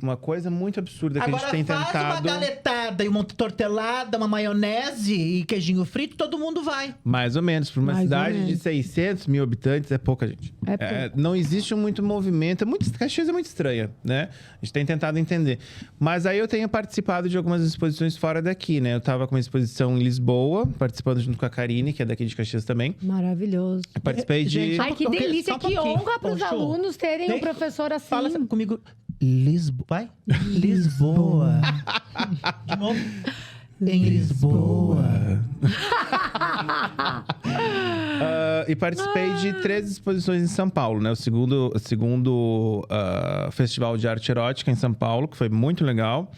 Uma coisa muito absurda que Agora a gente tem faz uma tentado... galetada e uma tortelada, uma maionese e queijinho frito, todo mundo vai. Mais ou menos. Para uma Mais ou cidade de menos. 600 mil habitantes, é pouca gente. É pouco. Não existe muito movimento. Caxias é muito estranha, né? A gente tem tentado entender. Mas aí eu tenho participado de algumas exposições fora daqui, né? Eu tava com uma exposição em Lisboa, participando junto com a Karine, que é daqui de Caxias também. Maravilhoso. Eu participei de... Gente, Ai, que Só um delícia, pouquinho. que honra para os Ô, Chu, alunos terem um professor assim. Fala comigo. Lisboa. Vai? Lisboa. De novo. Em Lisboa. E participei de 3 exposições em São Paulo, né? O segundo Festival de Arte Erótica em São Paulo, que foi muito legal.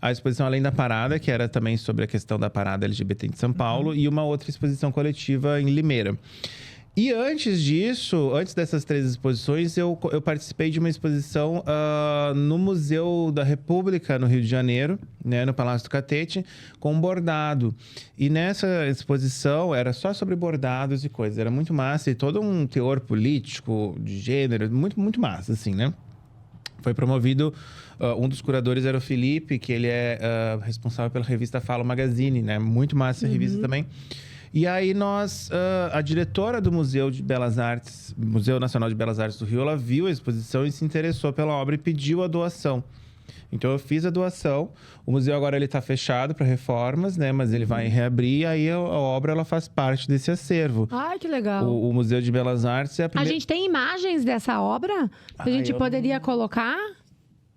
A exposição Além da Parada, que era também sobre a questão da parada LGBT de São Paulo. E uma outra exposição coletiva em Limeira. E antes disso, antes dessas 3 exposições, eu participei de uma exposição no Museu da República, no Rio de Janeiro, né, no Palácio do Catete, com bordado. E nessa exposição era só sobre bordados e coisas. Era muito massa e todo um teor político, de gênero, muito, muito massa, assim, né? Foi promovido, um dos curadores era o Felipe, que ele é responsável pela revista Fala Magazine, né? Muito massa essa revista também. E aí a diretora do Museu de Belas Artes, Museu Nacional de Belas Artes do Rio, ela viu a exposição e se interessou pela obra e pediu a doação. Então eu fiz a doação. O museu agora ele tá fechado para reformas, né? Mas ele vai reabrir e aí a obra ela faz parte desse acervo. Ai, que legal. O Museu de Belas Artes é a A primeira... gente tem imagens dessa obra? Que a gente eu poderia colocar?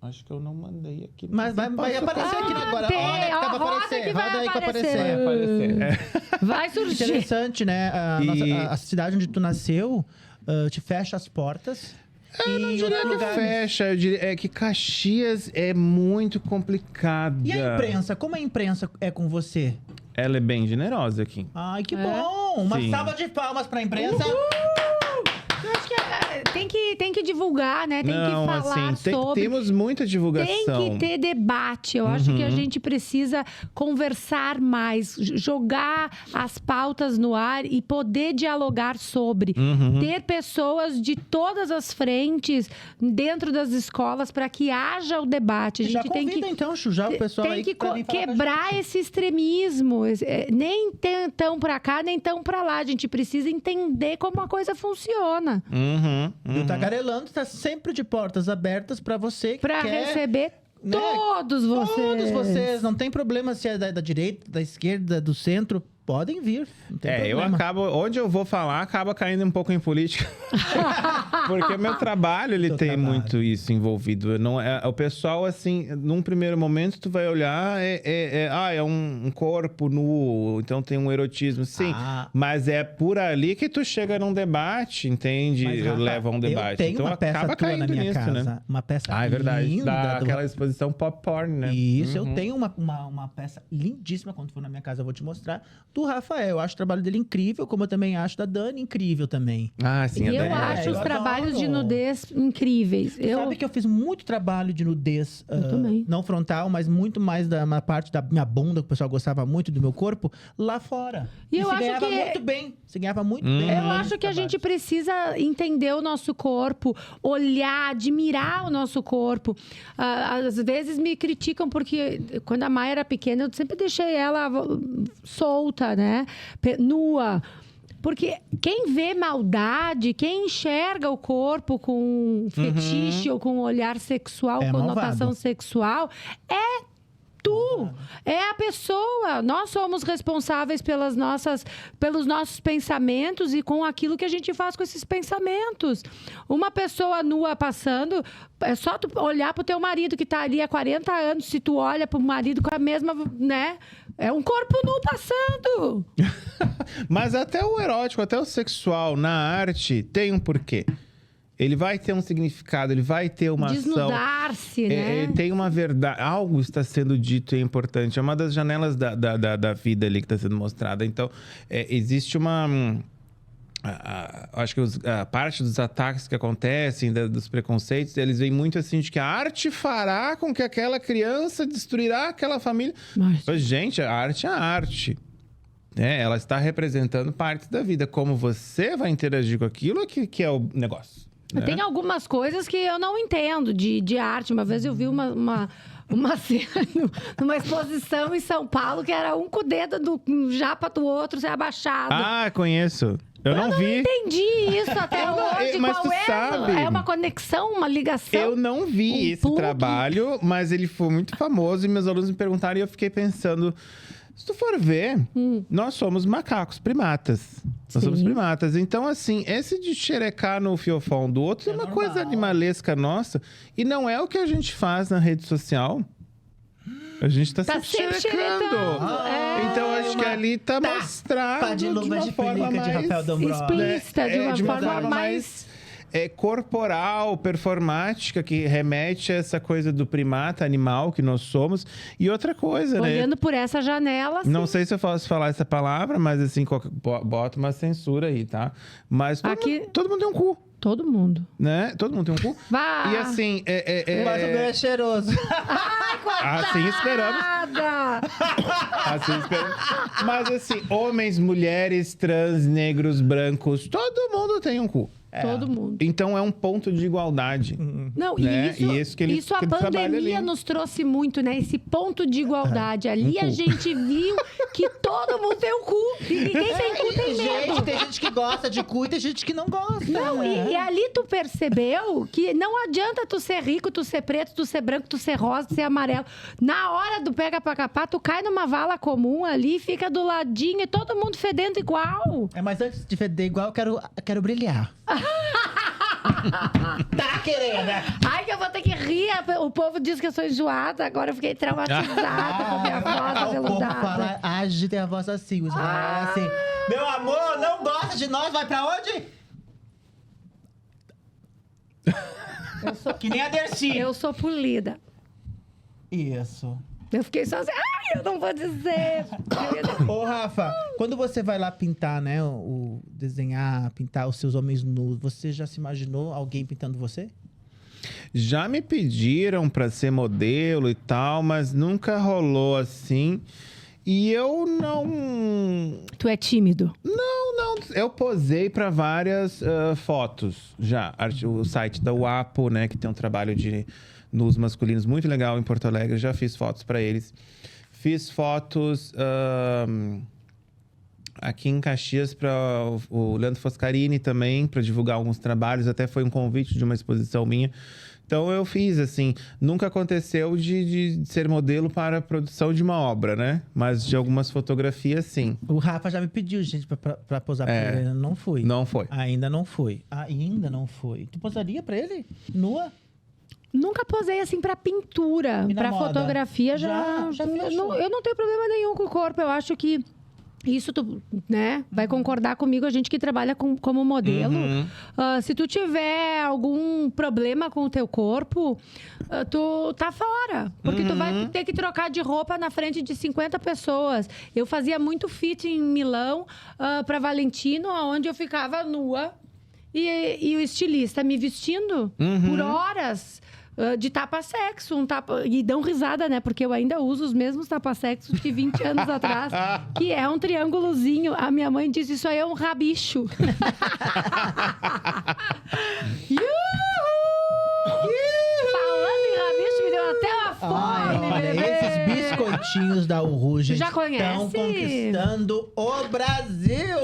Acho que eu não mandei aqui. Mas vai aparecer aqui agora. tem. Olha que tá pra Roda aparecer. que vai Roda aí que vai aparecer. aparecer. Vai surgir. Interessante, né? A cidade onde tu nasceu te fecha as portas. Eu não diria que fecha, eu diria que Caxias é muito complicada. E a imprensa? Como a imprensa é com você? Ela é bem generosa aqui. Ai, que bom! Uma Sim. salva de palmas pra imprensa. Eu acho que tem que divulgar, né? Tem que falar assim, sobre. temos muita divulgação. Tem que ter debate. Eu acho que a gente precisa conversar mais, jogar as pautas no ar e poder dialogar sobre. Ter pessoas de todas as frentes dentro das escolas para que haja o debate. A gente Já tem convida, que então, Chu, já o pessoal tem aí que pra vir falar com a quebrar gente. esse extremismo. Nem tão para cá, nem tão para lá. A gente precisa entender como a coisa funciona. E o Tagarelando tá sempre de portas abertas pra você que Para quer... receber né? todos vocês. Todos vocês. Não tem problema se é da direita, da esquerda, do centro. Podem vir. Não tem Eu problema. acabo... Onde eu vou falar, acaba caindo um pouco em política. Porque o meu trabalho, ele tem muito isso envolvido. Não o pessoal, assim, num primeiro momento, tu vai olhar... é um corpo nu, então tem um erotismo. Sim, mas é por ali que tu chega num debate, entende? Mas, Rafa, leva a um debate. Eu tenho então uma peça acaba tua caindo na minha nisso, casa. né? Uma peça É verdade. linda. Aquela exposição pop porn, né? Isso, eu tenho uma peça lindíssima, quando for na minha casa eu vou te mostrar, do Rafael. Eu acho o trabalho dele incrível, como eu também acho da Dani incrível também. Ah, sim. E eu Dani. acho eu os trabalhos adoro. de nudez incríveis. Sabe que eu fiz muito trabalho de nudez, também. não frontal, mas muito mais da uma parte da minha bunda, que o pessoal gostava muito do meu corpo, lá fora. E eu se acho ganhava que- muito bem. Se ganhava muito bem. Eu acho que a gente precisa entender o nosso corpo, olhar, admirar o nosso corpo. Às vezes me criticam porque quando a Maia era pequena, eu sempre deixei ela solta, né? Nua. Porque quem vê maldade, quem enxerga o corpo com fetiche ou com olhar sexual, É conotação malvado. sexual, é tu, é a pessoa. Nós somos responsáveis pelos nossos pensamentos e com aquilo que a gente faz com esses pensamentos. Uma pessoa nua passando, é só tu olhar pro teu marido que tá ali há 40 anos, se tu olha pro marido com a mesma, né? É um corpo nu passando. Mas até o erótico, até o sexual na arte tem um porquê. Ele vai ter um significado, ele vai ter uma ação. Desnudar-se, né? Tem uma verdade, algo está sendo dito e é importante. É uma das janelas da vida ali que está sendo mostrada. Então, existe uma... acho que a parte dos ataques que acontecem, dos preconceitos, eles vêm muito assim de que a arte fará com que aquela criança destruirá aquela família. Mas, gente, a arte é a arte. Ela está representando parte da vida. Como você vai interagir com aquilo é que é o negócio. Né? Tem algumas coisas que eu não entendo de arte. Uma vez eu vi uma cena numa exposição em São Paulo que era um com o dedo do japa do outro, se abaixado. Ah, conheço. Eu não vi. Entendi isso até hoje. Mas Qual tu sabe. É uma conexão, uma ligação? Eu não vi esse trabalho, mas ele foi muito famoso e meus alunos me perguntaram e eu fiquei pensando... Se tu for ver, nós somos macacos, primatas. Nós somos primatas. Então, assim, esse de xerecar no fiofão do outro é uma normal. coisa animalesca nossa. E não é o que a gente faz na rede social. A gente tá sempre xerecando. Então, acho que ali tá mostrado Tá de de luva uma de forma pelica de mais... Rafael D'Ambrosio. Explícita, de uma forma mais... corporal, performática, que remete a essa coisa do primata animal que nós somos. E outra coisa, né? Olhando por essa janela, Não sei se eu posso falar essa palavra, mas assim, bota uma censura aí, tá? Mas todo mundo tem um cu, todo mundo. né? Todo mundo tem um cu. Vai! E assim, Mas o meu é cheiroso. assim esperamos. Assim esperamos. Mas assim, homens, mulheres, trans, negros, brancos, todo mundo tem um cu. Todo mundo. Então é um ponto de igualdade. Não, Né? e E isso que ele- isso a que ele trabalha pandemia ali. nos trouxe muito, né? Esse ponto de igualdade. Ali a gente viu que todo mundo tem um cu. E ninguém tem cu, tem medo. Gente, tem gente que gosta de cu e tem gente que não gosta. Não, e ali tu percebeu que não adianta tu ser rico, tu ser preto, tu ser branco, tu ser rosa, tu ser amarelo. Na hora do pega pra capar, tu cai numa vala comum ali, fica do ladinho e todo mundo fedendo igual. Mas antes de feder igual, eu quero brilhar. Tá querendo, né? Ai, que eu vou ter que rir. O povo diz que eu sou enjoada. Agora eu fiquei traumatizada com a minha voz O povo aveludada. fala, age, tem a voz assim. Os é assim, meu amor, não gosta de nós, vai pra onde? Que nem a Dercy. Eu sou polida. Isso. Eu fiquei só assim, ai, eu não vou dizer. Ô, Rafa, quando você vai lá pintar, né, desenhar, pintar os seus homens nus, você já se imaginou alguém pintando você? Já me pediram pra ser modelo e tal, mas nunca rolou assim. E eu não... Tu é tímido. Não, eu posei pra várias fotos já. O site da Wapo, né, que tem um trabalho de nus masculinos muito legal em Porto Alegre. Já fiz fotos pra eles. Fiz fotos aqui em Caxias para o Leandro Foscarini também, para divulgar alguns trabalhos. Até foi um convite de uma exposição minha. Então eu fiz, assim, nunca aconteceu de ser modelo para a produção de uma obra, né? Mas de algumas fotografias, sim. O Rafa já me pediu, gente, pra posar pra ele. Eu não fui. Não foi. Ainda não foi. Ainda não foi. Tu posaria pra ele? Nua? Nunca posei assim pra pintura. E na Pra moda? já Já fechou. eu não tenho problema nenhum com o corpo. Eu acho que isso tu, né, vai concordar comigo, a gente que trabalha como modelo. Se tu tiver algum problema com o teu corpo, tu tá fora. Porque tu vai ter que trocar de roupa na frente de 50 pessoas. Eu fazia muito fit em Milão, pra Valentino, onde eu ficava nua. E o estilista me vestindo por horas de tapa-sexo. E dão risada, né? Porque eu ainda uso os mesmos tapa-sexos de 20 anos atrás. Que é um triângulozinho. A minha mãe diz, isso aí é um rabicho. Falando em rabicho, me deu até uma fome. Olha, bebê. esses biscoitinhos da Uhu, gente. Já conhece? Estão conquistando o Brasil!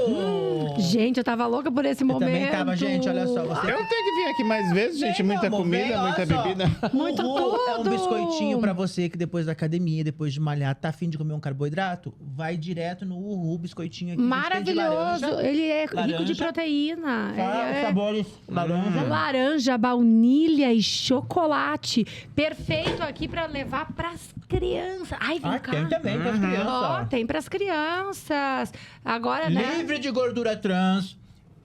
Gente, eu tava louca por esse Eu momento. também tava, gente, olha só. Você Eu tenho que vir aqui mais vezes, gente. Vem, Muita amor, comida, vem, muita olha só. bebida. Muito Uhu é um tudo. biscoitinho pra você que depois da academia, depois de malhar, tá afim de comer um carboidrato? Vai direto no Uhu, biscoitinho aqui. Maravilhoso. Ele é rico de laranja. proteína. Os sabores laranja. Laranja, baunilha e chocolate. Perfeito aqui pra levar pras crianças. Ai, vem cá. Tem também pras Ó, crianças. tem pras crianças. Agora, né? Livre de gordura trans.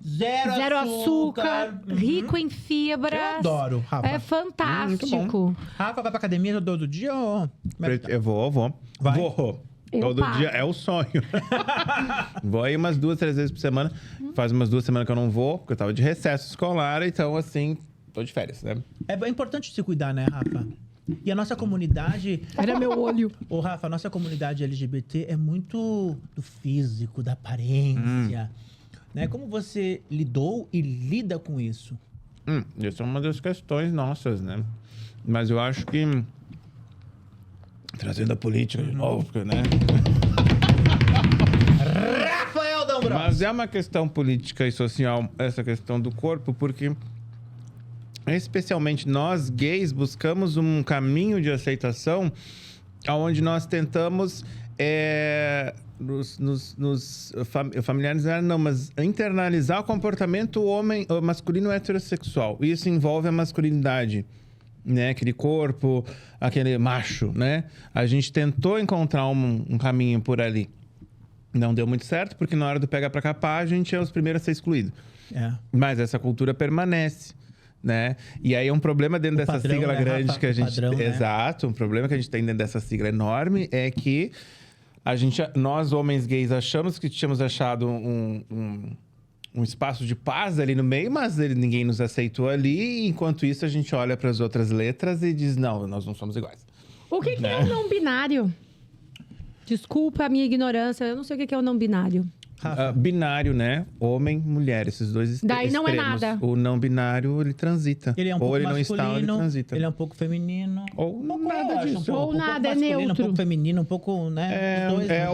Zero açúcar, rico em fibras. Eu adoro, Rafa. É fantástico. Rafa vai pra academia todo dia ou... Como é que tá? Eu vou. Vai? Vou. Eu Todo paro. dia é o sonho. Vou aí umas 2, 3 vezes por semana. Faz umas 2 semanas que eu não vou, porque eu tava de recesso escolar, então assim, tô de férias, né? É importante se cuidar, né, Rafa? E a nossa comunidade... Era meu olho. Ô, Rafa, a nossa comunidade LGBT é muito do físico, da aparência. Né? Como você lidou e lida com isso? Isso é uma das questões nossas, né? Mas eu acho que... Trazendo a política de novo, porque, né? Rafael D'Ambrosio! Mas é uma questão política e social, essa questão do corpo, porque... Especialmente nós, gays, buscamos um caminho de aceitação onde nós tentamos familiarizar, não, mas internalizar o comportamento masculino heterossexual. Isso envolve a masculinidade, né? Aquele corpo, aquele macho, né? A gente tentou encontrar um caminho por ali. Não deu muito certo, porque na hora do pega pra capar, a gente é os primeiros a ser excluído. É. Mas essa cultura permanece, né? E aí um problema dentro dessa padrão, sigla né, grande Rafa? que a O gente... padrão, né? Exato. Um problema que a gente tem dentro dessa sigla enorme é que nós, homens gays, achamos que tínhamos achado um espaço de paz ali no meio, mas ninguém nos aceitou ali. E enquanto isso, a gente olha para as outras letras e diz, não, nós não somos iguais. O que é o não binário? Desculpa a minha ignorância, eu não sei o que é o não binário. Rafa. Binário, né? Homem, mulher, esses dois extremos. Daí não é nada. O não binário, ele transita. Ele é um pouco ou ele masculino, não está, ou ele transita. ele é um pouco feminino. Ou Um pouco, nada eu acho, disso. um pouco, Ou nada, é masculino, neutro. Um pouco feminino, um pouco, né? os dois, né?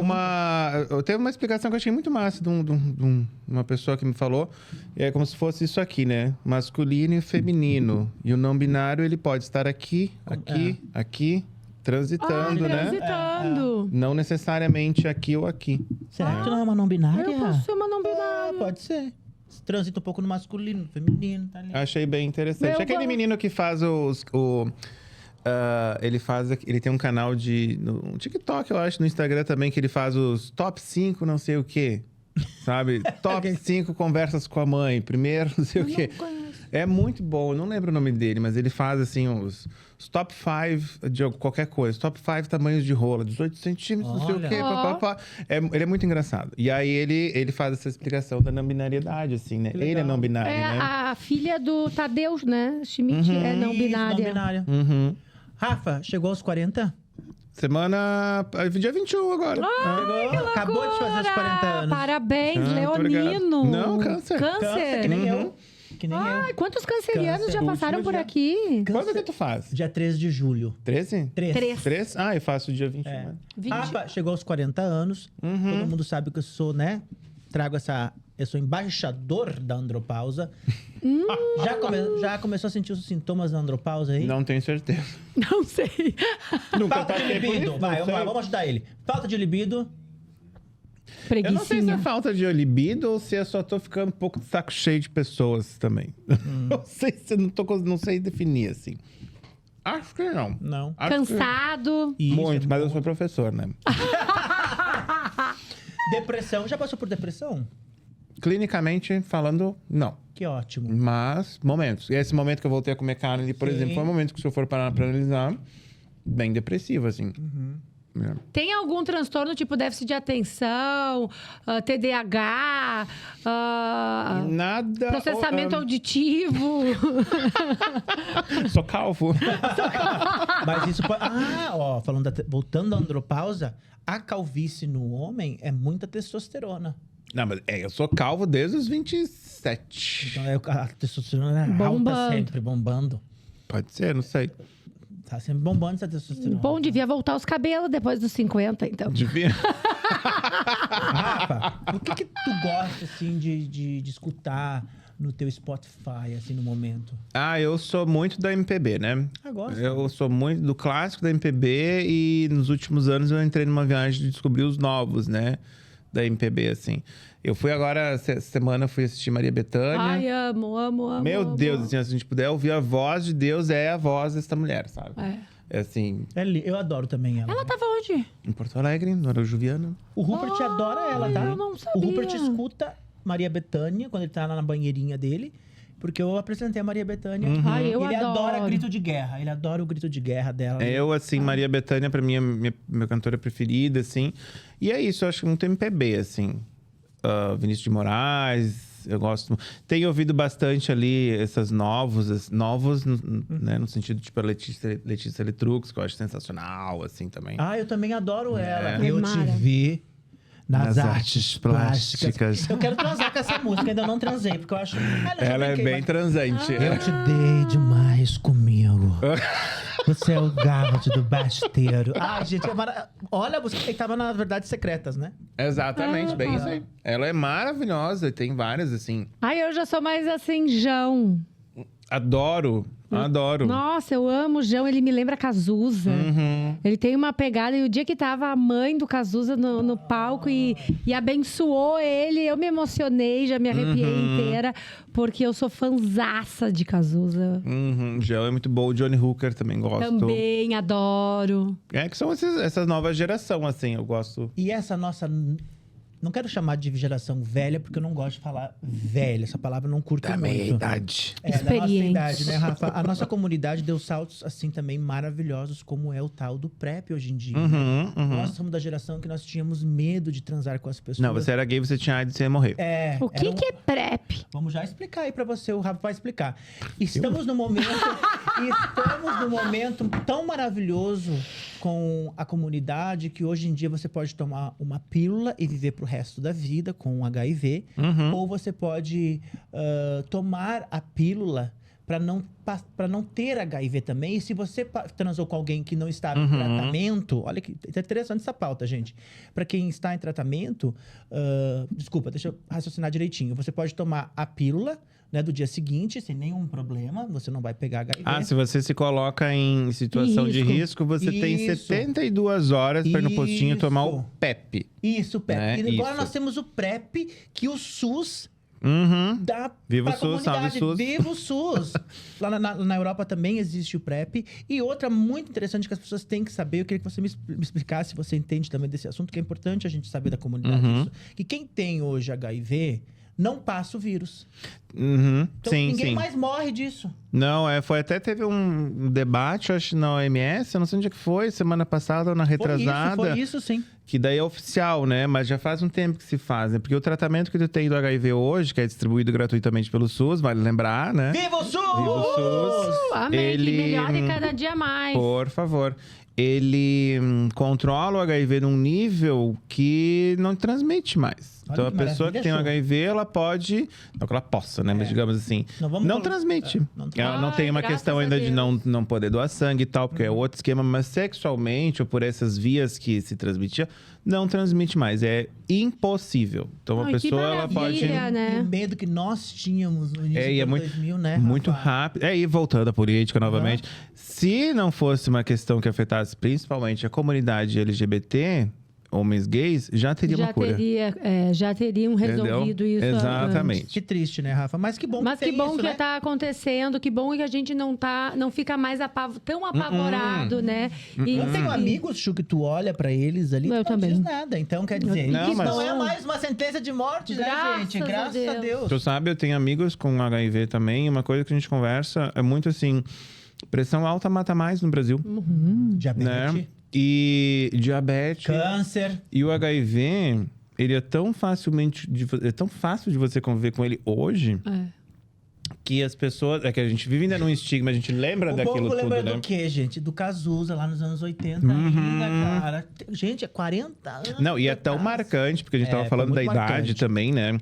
Eu teve uma explicação que eu achei muito massa de uma pessoa que me falou. É como se fosse isso aqui, né? Masculino e feminino. E o não binário, ele pode estar aqui, aqui, transitando, né? Transitando. Não necessariamente aqui ou aqui. Será que tu não é uma não binária? Eu posso ser uma não binária. Pode ser. Transita um pouco no masculino, no feminino, tá ali. Achei bem interessante. Meu Aquele Deus. menino que faz ele tem um canal no TikTok, eu acho, no Instagram também, que ele faz os top 5 não sei o quê. Sabe? Top 5 conversas com a mãe. Primeiro, não sei o quê. É muito bom. Eu não lembro o nome dele, mas ele faz, assim, os top 5 de qualquer coisa. Top 5 tamanhos de rola. 18 centímetros, não sei o Olha. quê. Pá. Ele é muito engraçado. E aí, ele faz essa explicação da não binariedade, assim, né? Que legal. Ele é não binário, É né? a filha do Tadeu, né? Schmidt é não Isso, binária. não binária. Uhum. Rafa, chegou aos 40? Dia 21 agora. Chegou, acabou de fazer os 40 anos. Parabéns, Muito leonino. obrigado. Não, câncer. Câncer, que nem eu. Que nem Ai, quantos cancerianos Câncer. já passaram por Último aqui? Quando que tu faz? eu. Dia 13 de julho. 13? 3. 3? Ah, eu faço dia 21. É. né? 20. Rafa, chegou aos 40 anos. Todo mundo sabe que eu sou, né? Eu sou embaixador da andropausa. Já começou a sentir os sintomas da andropausa aí? Não tenho certeza. Não sei. Nunca Falta de passei por libido. isso, Vai, não vamos lá, sei. vamos ajudar ele. Falta de libido. Eu não sei se é Preguicinha. falta de libido ou se eu só tô ficando um pouco de saco cheio de pessoas também. Não sei se não sei definir, assim. Acho que não. Não. Acho que- Cansado. Isso, Muito, mas eu sou professor, né? Depressão. Já passou por depressão? Clinicamente falando, não. Que ótimo. Mas, momentos. E esse momento que eu voltei a comer carne ali, por Sim. exemplo, foi um momento que, se eu for parar pra analisar, bem depressivo, assim. É. Tem algum transtorno, tipo déficit de atenção, TDAH, Nada. processamento auditivo? Sou calvo. Mas isso pode... voltando à andropausa, a calvície no homem é muita testosterona. Não, mas eu sou calvo desde os 27. Então a testosterona é alta Bombando. sempre, bombando. Pode ser, não sei. Tá sempre bombando essa testosterona. Bom, devia voltar os cabelos depois dos 50, então. Devia. Rafa, o que tu gosta, assim, de escutar no teu Spotify, assim, no momento? Eu sou muito da MPB, né? Gosto. Eu sou muito do clássico da MPB e nos últimos anos eu entrei numa viagem de descobrir os novos, né? Da MPB, assim. Eu fui agora, essa semana, fui assistir Maria Bethânia. Ai, amo. Meu amo. Deus, assim, se a gente puder ouvir a voz de Deus, é a voz dessa mulher, sabe? É assim, Eu adoro também ela. Ela tava onde? em Porto Alegre, no Araújo Viana. O Rupert adora ela, tá? eu não sabia. O Rupert escuta Maria Bethânia quando ele tá lá na banheirinha dele. Porque eu apresentei a Maria Bethânia. Ai, eu Ele adoro. adora grito de guerra. Ele adora o grito de guerra dela. Eu, assim, Maria Bethânia, pra mim, é minha cantora preferida, assim. E é isso, eu acho muito MPB, assim. Vinícius de Moraes, eu gosto. Tenho ouvido bastante ali esses novos, né? No sentido, tipo, a Letícia Letrux, que eu acho sensacional, assim, também. Eu também adoro ela. É Eu te mara. vi nas Nas artes plásticas. Eu quero transar com essa música, ainda não transei, porque eu acho... Ela é bem transante. Eu te dei demais comigo. Você é o Garrett do basteiro. Gente, olha, você tava na Verdades Secretas, né? Exatamente, bem isso aí. Ela é maravilhosa, tem várias, assim. Eu já sou mais assim, João. Adoro. Nossa, eu amo o João, ele me lembra Cazuza. Ele tem uma pegada, e o dia que tava a mãe do Cazuza no palco e abençoou ele, eu me emocionei, já me arrepiei inteira, porque eu sou fanzaça de Cazuza. João é muito bom, o Johnny Hooker também gosto. Também adoro. Que são essa nova geração, assim, eu gosto. E essa nossa... Não quero chamar de geração velha, porque eu não gosto de falar velha. Essa palavra eu não curto muito. idade. Da nossa Experiente. idade, né, Rafa? A nossa comunidade deu saltos, assim, também maravilhosos, como é o tal do PrEP hoje em dia. Nós somos da geração que nós tínhamos medo de transar com as pessoas. Não, você era gay, você tinha AIDS, você ia morrer. O que é PrEP? Vamos já explicar aí pra você, o Rafa vai explicar. Estamos num momento tão maravilhoso com a comunidade que hoje em dia você pode tomar uma pílula e viver pro resto da vida com HIV, ou você pode tomar a pílula para não ter HIV também. E se você transou com alguém que não estava em tratamento... Olha que interessante essa pauta, gente. Para quem está em tratamento... desculpa, deixa eu raciocinar direitinho. Você pode tomar a pílula, né, do dia seguinte, sem nenhum problema. Você não vai pegar HIV. Se você se coloca em situação de risco, você tem 72 horas para ir no postinho tomar o PrEP. Isso, PrEP. Né? E agora Isso. nós temos o PrEP, que o SUS... dá Viva o pra SUS, salve o comunidade. SUS. Viva o SUS! Lá na Europa também existe o PrEP. E outra muito interessante que as pessoas têm que saber, eu queria que você me explicasse, se você entende também desse assunto, que é importante a gente saber da comunidade isso, que quem tem hoje HIV não passa o vírus. Então ninguém mais morre disso. Não, teve um debate, acho, na OMS, eu não sei onde é que foi, semana passada ou na retrasada. Foi isso, sim. Que daí é oficial, né? Mas já faz um tempo que se faz, né? Porque o tratamento que tu tem do HIV hoje, que é distribuído gratuitamente pelo SUS, vale lembrar, né? Viva o SUS! Viva o SUS! Amém, que melhore cada dia mais. Por favor. Ele controla o HIV num nível que não transmite mais. Olha Então, a que pessoa que tem o maravilha, HIV, ela pode... Não que ela possa, né? Mas digamos assim, não transmite. Ela não tem uma graças questão a ainda de Deus. não poder doar sangue e tal, porque é outro esquema. Mas sexualmente, ou por essas vias que se transmitia, não transmite mais. É impossível. Então, a Ai, que pessoa, ela pode... maravilha, né? E o medo que nós tínhamos no início e é do muito, 2000, né, muito Rafa? rápido. E voltando à política novamente. Se não fosse uma questão que afetasse principalmente a comunidade LGBT, homens gays, já teria uma cura. Já teriam resolvido Entendeu? isso Exatamente. antes. Que triste, né, Rafa? Mas que bom Mas que que tem bom isso, que né? tá acontecendo, que bom que a gente não fica mais tão apavorado, né? Eu tenho amigos, Chu, que tu olha pra eles ali, Eu tu não também. diz nada. Então, quer dizer, Não, isso mas- não é mais uma sentença de morte, né, Graças gente? a Graças a Deus. Tu sabe, eu tenho amigos com HIV também. Uma coisa que a gente conversa é muito assim... Pressão alta mata mais no Brasil, Diabetes, né? E diabetes... câncer. E o HIV, ele é tão fácil de você conviver com ele hoje... Que as pessoas... É que a gente vive ainda num estigma, a gente lembra O daquilo povo lembra tudo, né? do quê, gente? Do Cazuza, lá nos anos 80 ainda, cara. Gente, é 40 anos. Não, e é tão atrás. marcante, porque a gente tava foi falando da muito idade marcante. também, né?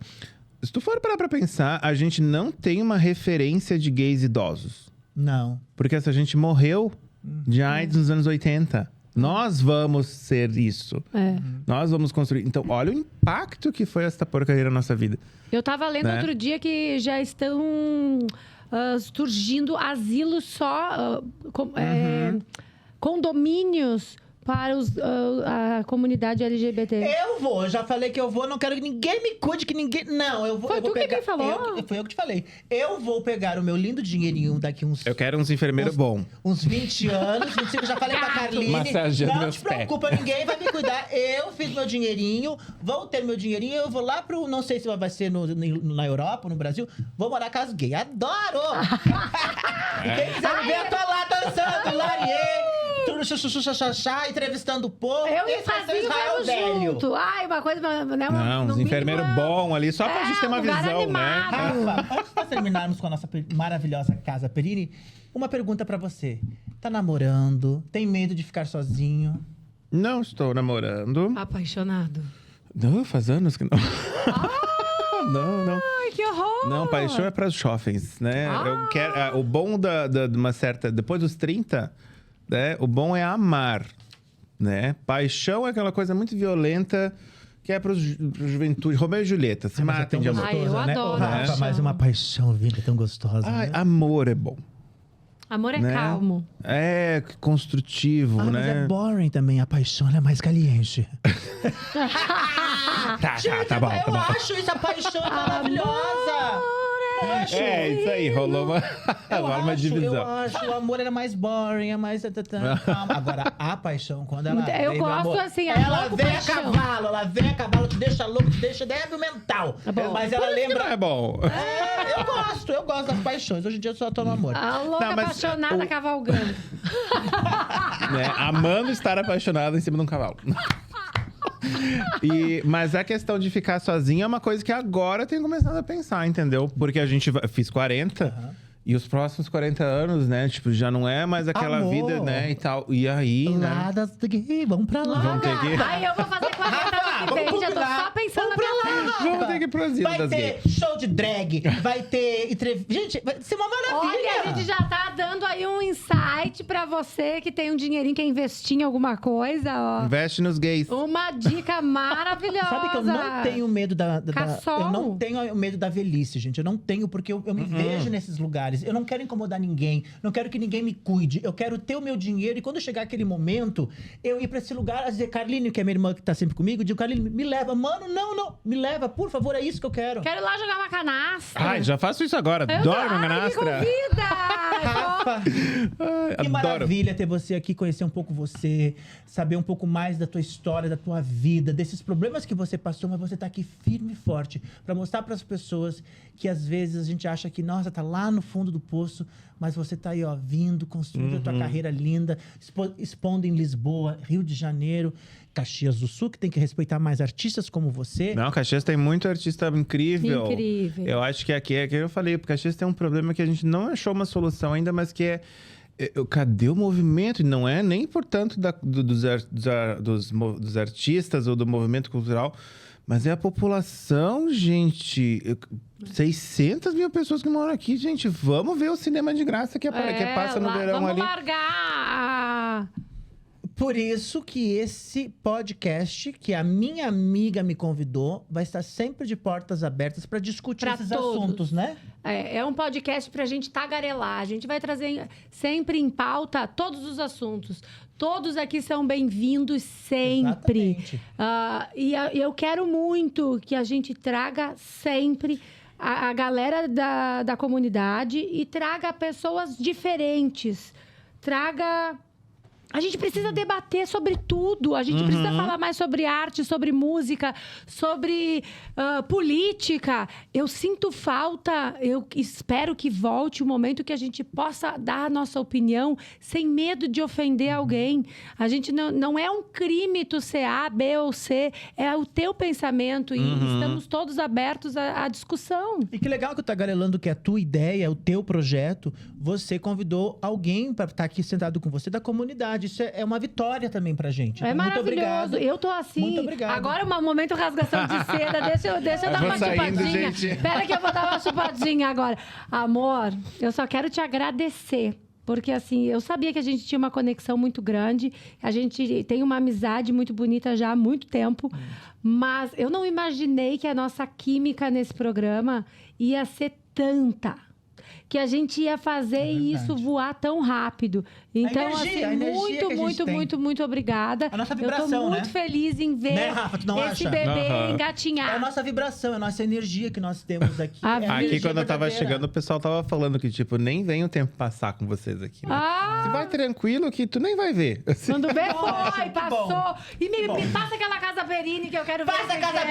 Se tu for parar pra pensar, a gente não tem uma referência de gays idosos. Não. Porque essa gente morreu de AIDS nos anos 80. Nós vamos ser isso. Nós vamos construir. Então, olha o impacto que foi essa porcaria na nossa vida. Eu tava lendo Né? outro dia que já estão surgindo asilos só, condomínios para a comunidade LGBT. Eu vou, já falei que eu vou, não quero que ninguém me cuide, que ninguém... Não, eu vou, Foi eu vou tu que pegar... me falou? Foi eu que te falei. Eu vou pegar o meu lindo dinheirinho daqui uns... Eu quero uns enfermeiros bons. Uns 20 anos, 25, já falei pra Carline. Massageando Não meus te preocupa, ninguém vai me cuidar. Eu fiz meu dinheirinho, vou ter meu dinheirinho, eu vou lá pro... Não sei se vai ser na Europa, no Brasil. Vou morar com as gays. Adoro! Quem quiser me ver, eu tô lá dançando, lariê, chuchuchuchuchá, entrevistando o povo. Eu e Esse vai ser Fazinho Israel vamos Délio. junto. Ai, uma coisa... Né, Não, uns enfermeiros bons ali, só pra gente ter uma lugar visão, animado. né? Rafa, antes de nós terminarmos com a nossa maravilhosa Casa Perini, uma pergunta pra você. Tá namorando? Tem medo de ficar sozinho? Não estou namorando. Apaixonado. Não, faz anos que não. Não. Ai, que horror! Não, paixão é para os jovens, né? Eu quero, o bom de uma certa... Depois dos 30, né? O bom é amar, né? Paixão é aquela coisa muito violenta que é para juventude. Romeu e Julieta, se Mas é matem tão de amor. Ai, eu gostoso, né? adoro Ô, Rafa, paixão. mas uma paixão vinda tão gostosa, Ai, né? amor é bom. Amor é né? calmo. É construtivo, Mas né? é boring também, a paixão ela é mais caliente. Tá bom. Eu acho isso, a paixão é maravilhosa. Eu acho. É, isso aí, rolou uma Eu divisão. acho, o amor era mais boring, é mais... Calma. Agora, a paixão, quando ela Eu vem, meu gosto amor, assim, ela amor com vem a paixão. cavalo, te deixa louco, te deixa débil mental. bom. Mas ela Não lembra... é bom. Eu gosto das paixões. Hoje em dia eu só tô no amor. A louca Não, mas apaixonada cavalgando. Né? Amando estar apaixonado em cima de um cavalo. Mas a questão de ficar sozinha é uma coisa que agora eu tenho começado a pensar, entendeu? Porque a gente fiz 40 e os próximos 40 anos, né? Tipo, já não é mais aquela Amor. vida, né? E tal. E aí, né? Lá das gay, vamos pra lá. Vamos ter que... Ai, eu vou fazer 40 ano que vem. vamos Já tô combinar. só pensando na Vamos minha pra lá. frente. Vamos ter que ir pro asilo Vai das ter gays. show de drag, vai ter entrevista. Gente, vai ser uma maravilha. Olha, a gente já tá dando aí um insight pra você que tem um dinheirinho, quer investir em alguma coisa, ó. Investe nos gays. Uma dica maravilhosa. Sabe que eu não tenho medo Cassol. eu não tenho medo da velhice, gente. Eu não tenho, porque eu me vejo nesses lugares. Eu não quero incomodar ninguém. Não quero que ninguém me cuide. Eu quero ter o meu dinheiro. E quando chegar aquele momento, eu ir pra esse lugar, a dizer, Carline, que é minha irmã que tá sempre comigo, eu digo, Carline, me leva. Mano, não. Me leva, por favor, é isso que eu quero. Quero ir lá jogar uma canastra. Ai, já faço isso agora. Adoro uma Me canastra. convida! Rafa, Ai, que adoro. maravilha ter você aqui, conhecer um pouco você, saber um pouco mais da tua história, da tua vida, desses problemas que você passou, mas você tá aqui firme e forte pra mostrar pras pessoas que às vezes a gente acha que, nossa, tá lá no fundo do poço, mas você tá aí, ó, vindo, construindo a tua carreira linda, expondo em Lisboa, Rio de Janeiro, Caxias do Sul, que tem que respeitar mais artistas como você. Não, Caxias tem muito artista incrível. Incrível. Eu acho que aqui é que eu falei, porque Caxias tem um problema que a gente não achou uma solução ainda, mas que é cadê o movimento? E não é nem, portanto, dos artistas ou do movimento cultural, mas é a população, gente. 600 mil pessoas que moram aqui, gente. Vamos ver o cinema de graça que passa no verão vamos ali. largar Por isso que esse podcast, que a minha amiga me convidou, vai estar sempre de portas abertas para discutir Pra esses todos. assuntos, né? É um podcast pra gente tagarelar. A gente vai trazer sempre em pauta todos os assuntos. Todos aqui são bem-vindos sempre. Exatamente. E eu quero muito que a gente traga sempre a galera da comunidade e traga pessoas diferentes. A gente precisa debater sobre tudo. A gente precisa falar mais sobre arte, sobre música, sobre política. Eu sinto falta, eu espero que volte o momento que a gente possa dar a nossa opinião sem medo de ofender alguém. A gente não é um crime tu ser A, B ou C, é o teu pensamento. E estamos todos abertos à discussão. E que legal que eu tô tagarelando que a tua ideia, o teu projeto, você convidou alguém para estar aqui sentado com você da comunidade. Isso é uma vitória também pra gente. É Então, muito maravilhoso. obrigado. Eu tô assim. Muito obrigado. Agora é um momento rasgação de seda. Deixa eu dar vou uma saindo, chupadinha. gente. Espera que eu vou dar uma chupadinha agora. Amor, eu só quero te agradecer Porque, assim, eu sabia que a gente tinha uma conexão muito grande. A gente tem uma amizade muito bonita já há muito tempo. Mas eu não imaginei que a nossa química nesse programa ia ser tanta. Que a gente ia fazer isso voar tão rápido. Então, energia assim, que a muito, gente muito, tem. muito, muito obrigada. A nossa Eu vibração, tô muito né? feliz em ver Né, Rafa? Tu não esse acha? bebê engatinhar. É a nossa vibração, é a nossa energia que nós temos aqui. A É a Aqui, energia quando eu tava verdadeira. chegando, o pessoal tava falando que, tipo, nem vem o tempo passar com vocês aqui, né? Você vai tranquilo que tu nem vai ver. Quando vê, Nossa, foi, que passou. bom. E me bom. passa aquela Casa Perini que eu quero ver. Passa a se Casa quer.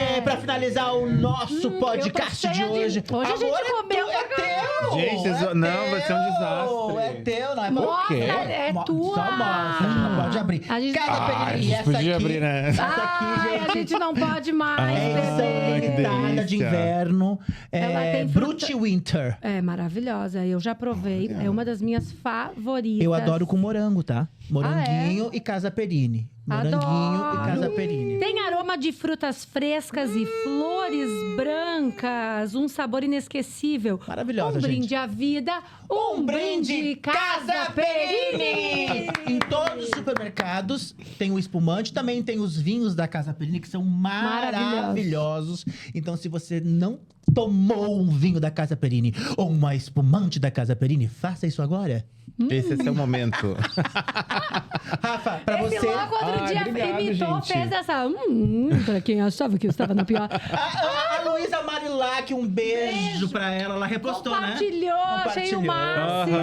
Perini pra finalizar o nosso podcast eu tô de cheia de- hoje. Hoje a gente Amor, comeu é pra teu! Gente, vocês vão- não, vai ser um desastre. É teu, não é Mostra, quê? é tua. Só mostra, a gente não pode abrir. A gente- Casa Ah, a Perini, gente essa podia aqui, abrir, né? essa aqui, Ai, gente. a gente não pode mais, É edição Ai, que bebê. limitada de delícia. inverno. Ela É tem fruta- Brute Winter. É maravilhosa. Eu já provei. É uma das minhas favoritas. Eu adoro com morango, tá? Moranguinho e Casa Perini. Moranguinho Adoro. e Casa Perini. Tem aroma de frutas frescas e flores brancas. Um sabor inesquecível. Maravilhosa, Um gente. brinde à vida. Um brinde Casa Perini. Em todos os supermercados tem o espumante, também tem os vinhos da Casa Perini, que são maravilhosos. Então, se você não tomou um vinho da Casa Perini ou uma espumante da Casa Perini, faça isso agora. Esse é seu momento. Rafa, pra Esse você... louco outro Ai, dia obrigado, imitou, gente. fez essa... pra quem achava que eu estava na pior. A Luísa Marilac, um beijo pra ela. Ela repostou, Compartilhou, né? achei o Aham. máximo.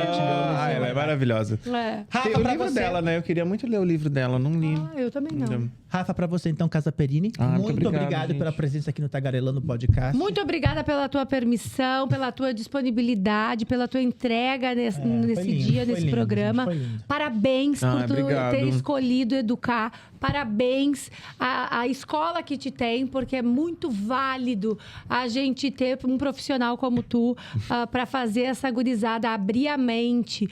Ah, ela é maravilhosa. É. Rafa, Tem o pra livro você... dela, né? Eu queria muito ler o livro dela, não li. Ah, eu também não. Rafa, pra você então, Casa Perini. Ah, muito muito obrigado, obrigado gente. pela presença aqui no Tagarelando Podcast. Muito obrigada pela tua permissão, pela tua disponibilidade, pela tua entrega nesse, foi lindo, dia, foi nesse lindo, programa. gente, foi lindo. Parabéns por tu obrigado. ter escolhido educar. Parabéns à escola que te tem, porque é muito válido a gente ter um profissional como tu para fazer essa gurizada abrir a mente,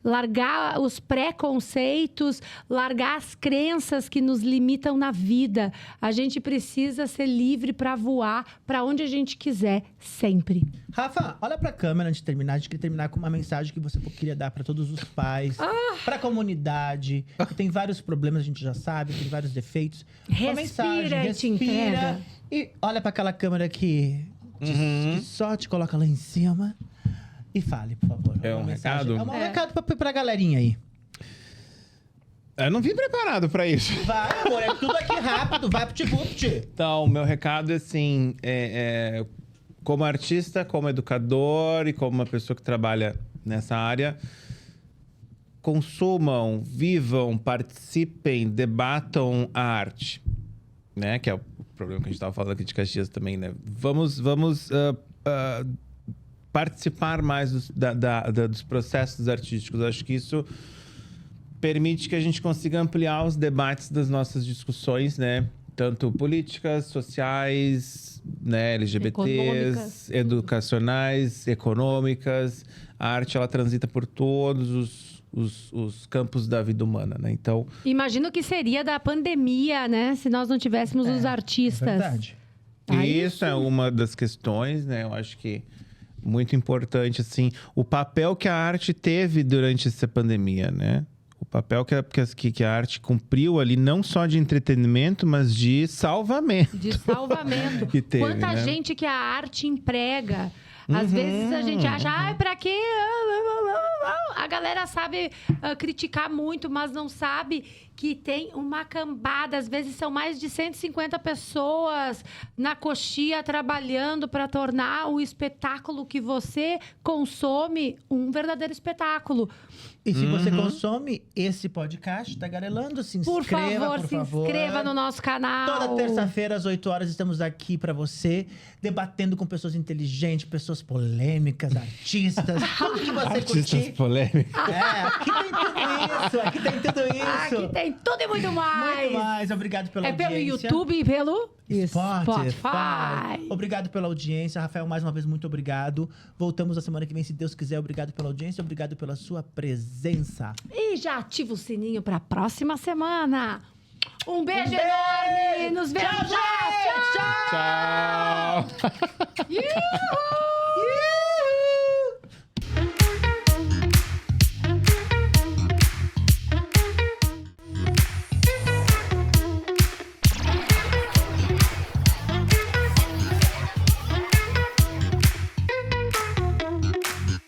largar os preconceitos, largar as crenças que nos limitam na vida. A gente precisa ser livre para voar para onde a gente quiser, sempre. Rafa, olha pra câmera antes de terminar. A gente queria terminar com uma mensagem que você queria dar pra todos os pais, pra comunidade, que tem vários problemas, a gente já sabe, tem vários defeitos. Uma Respira mensagem, e te entrega. E olha pra aquela câmera que só te coloca lá em cima. E fale, por favor. É Uma um mensagem. recado? É um recado pra galerinha aí. Eu não vim preparado pra isso. Vai, amor, é tudo aqui rápido, vai pti-vupt. Então, meu recado é assim, como artista, como educador e como uma pessoa que trabalha nessa área, consumam, vivam, participem, debatam a arte, né? Que é o problema que a gente estava falando aqui de Caxias também, né? Vamos participar mais dos processos artísticos. Acho que isso permite que a gente consiga ampliar os debates das nossas discussões, né? Tanto políticas, sociais, né? LGBTs, educacionais, econômicas. A arte, ela transita por todos os campos da vida humana, né? Então, Imagino que seria da pandemia, né? Se nós não tivéssemos os artistas. É verdade. isso é uma das questões, né? Eu acho que muito importante, assim, o papel que a arte teve durante essa pandemia, né? O papel que a arte cumpriu ali, não só de entretenimento, mas de salvamento. De salvamento. Que teve, Quanta né? gente que a arte emprega. Às vezes a gente acha, pra quê? A galera sabe criticar muito, mas não sabe que tem uma cambada. Às vezes são mais de 150 pessoas na coxia trabalhando para tornar o espetáculo que você consome um verdadeiro espetáculo. E se você consome esse podcast, Tagarelando, se inscreva, Por favor, se inscreva no nosso canal. Toda terça-feira, às 8 horas, estamos aqui pra você, debatendo com pessoas inteligentes, pessoas polêmicas, artistas, tudo que você Artistas curtir. polêmicos. Aqui tem tudo isso, aqui tem tudo isso. Aqui tem tudo e muito mais. Muito mais, obrigado pela É audiência. pelo YouTube e pelo Spotify. Obrigado pela audiência. Rafael, mais uma vez, muito obrigado. Voltamos na semana que vem, se Deus quiser. Obrigado pela audiência, obrigado pela sua presença. E já ativa o sininho para a próxima semana. Um beijo enorme. Nos vemos Tchau, lá. gente! Tchau! Tchau. Uhul.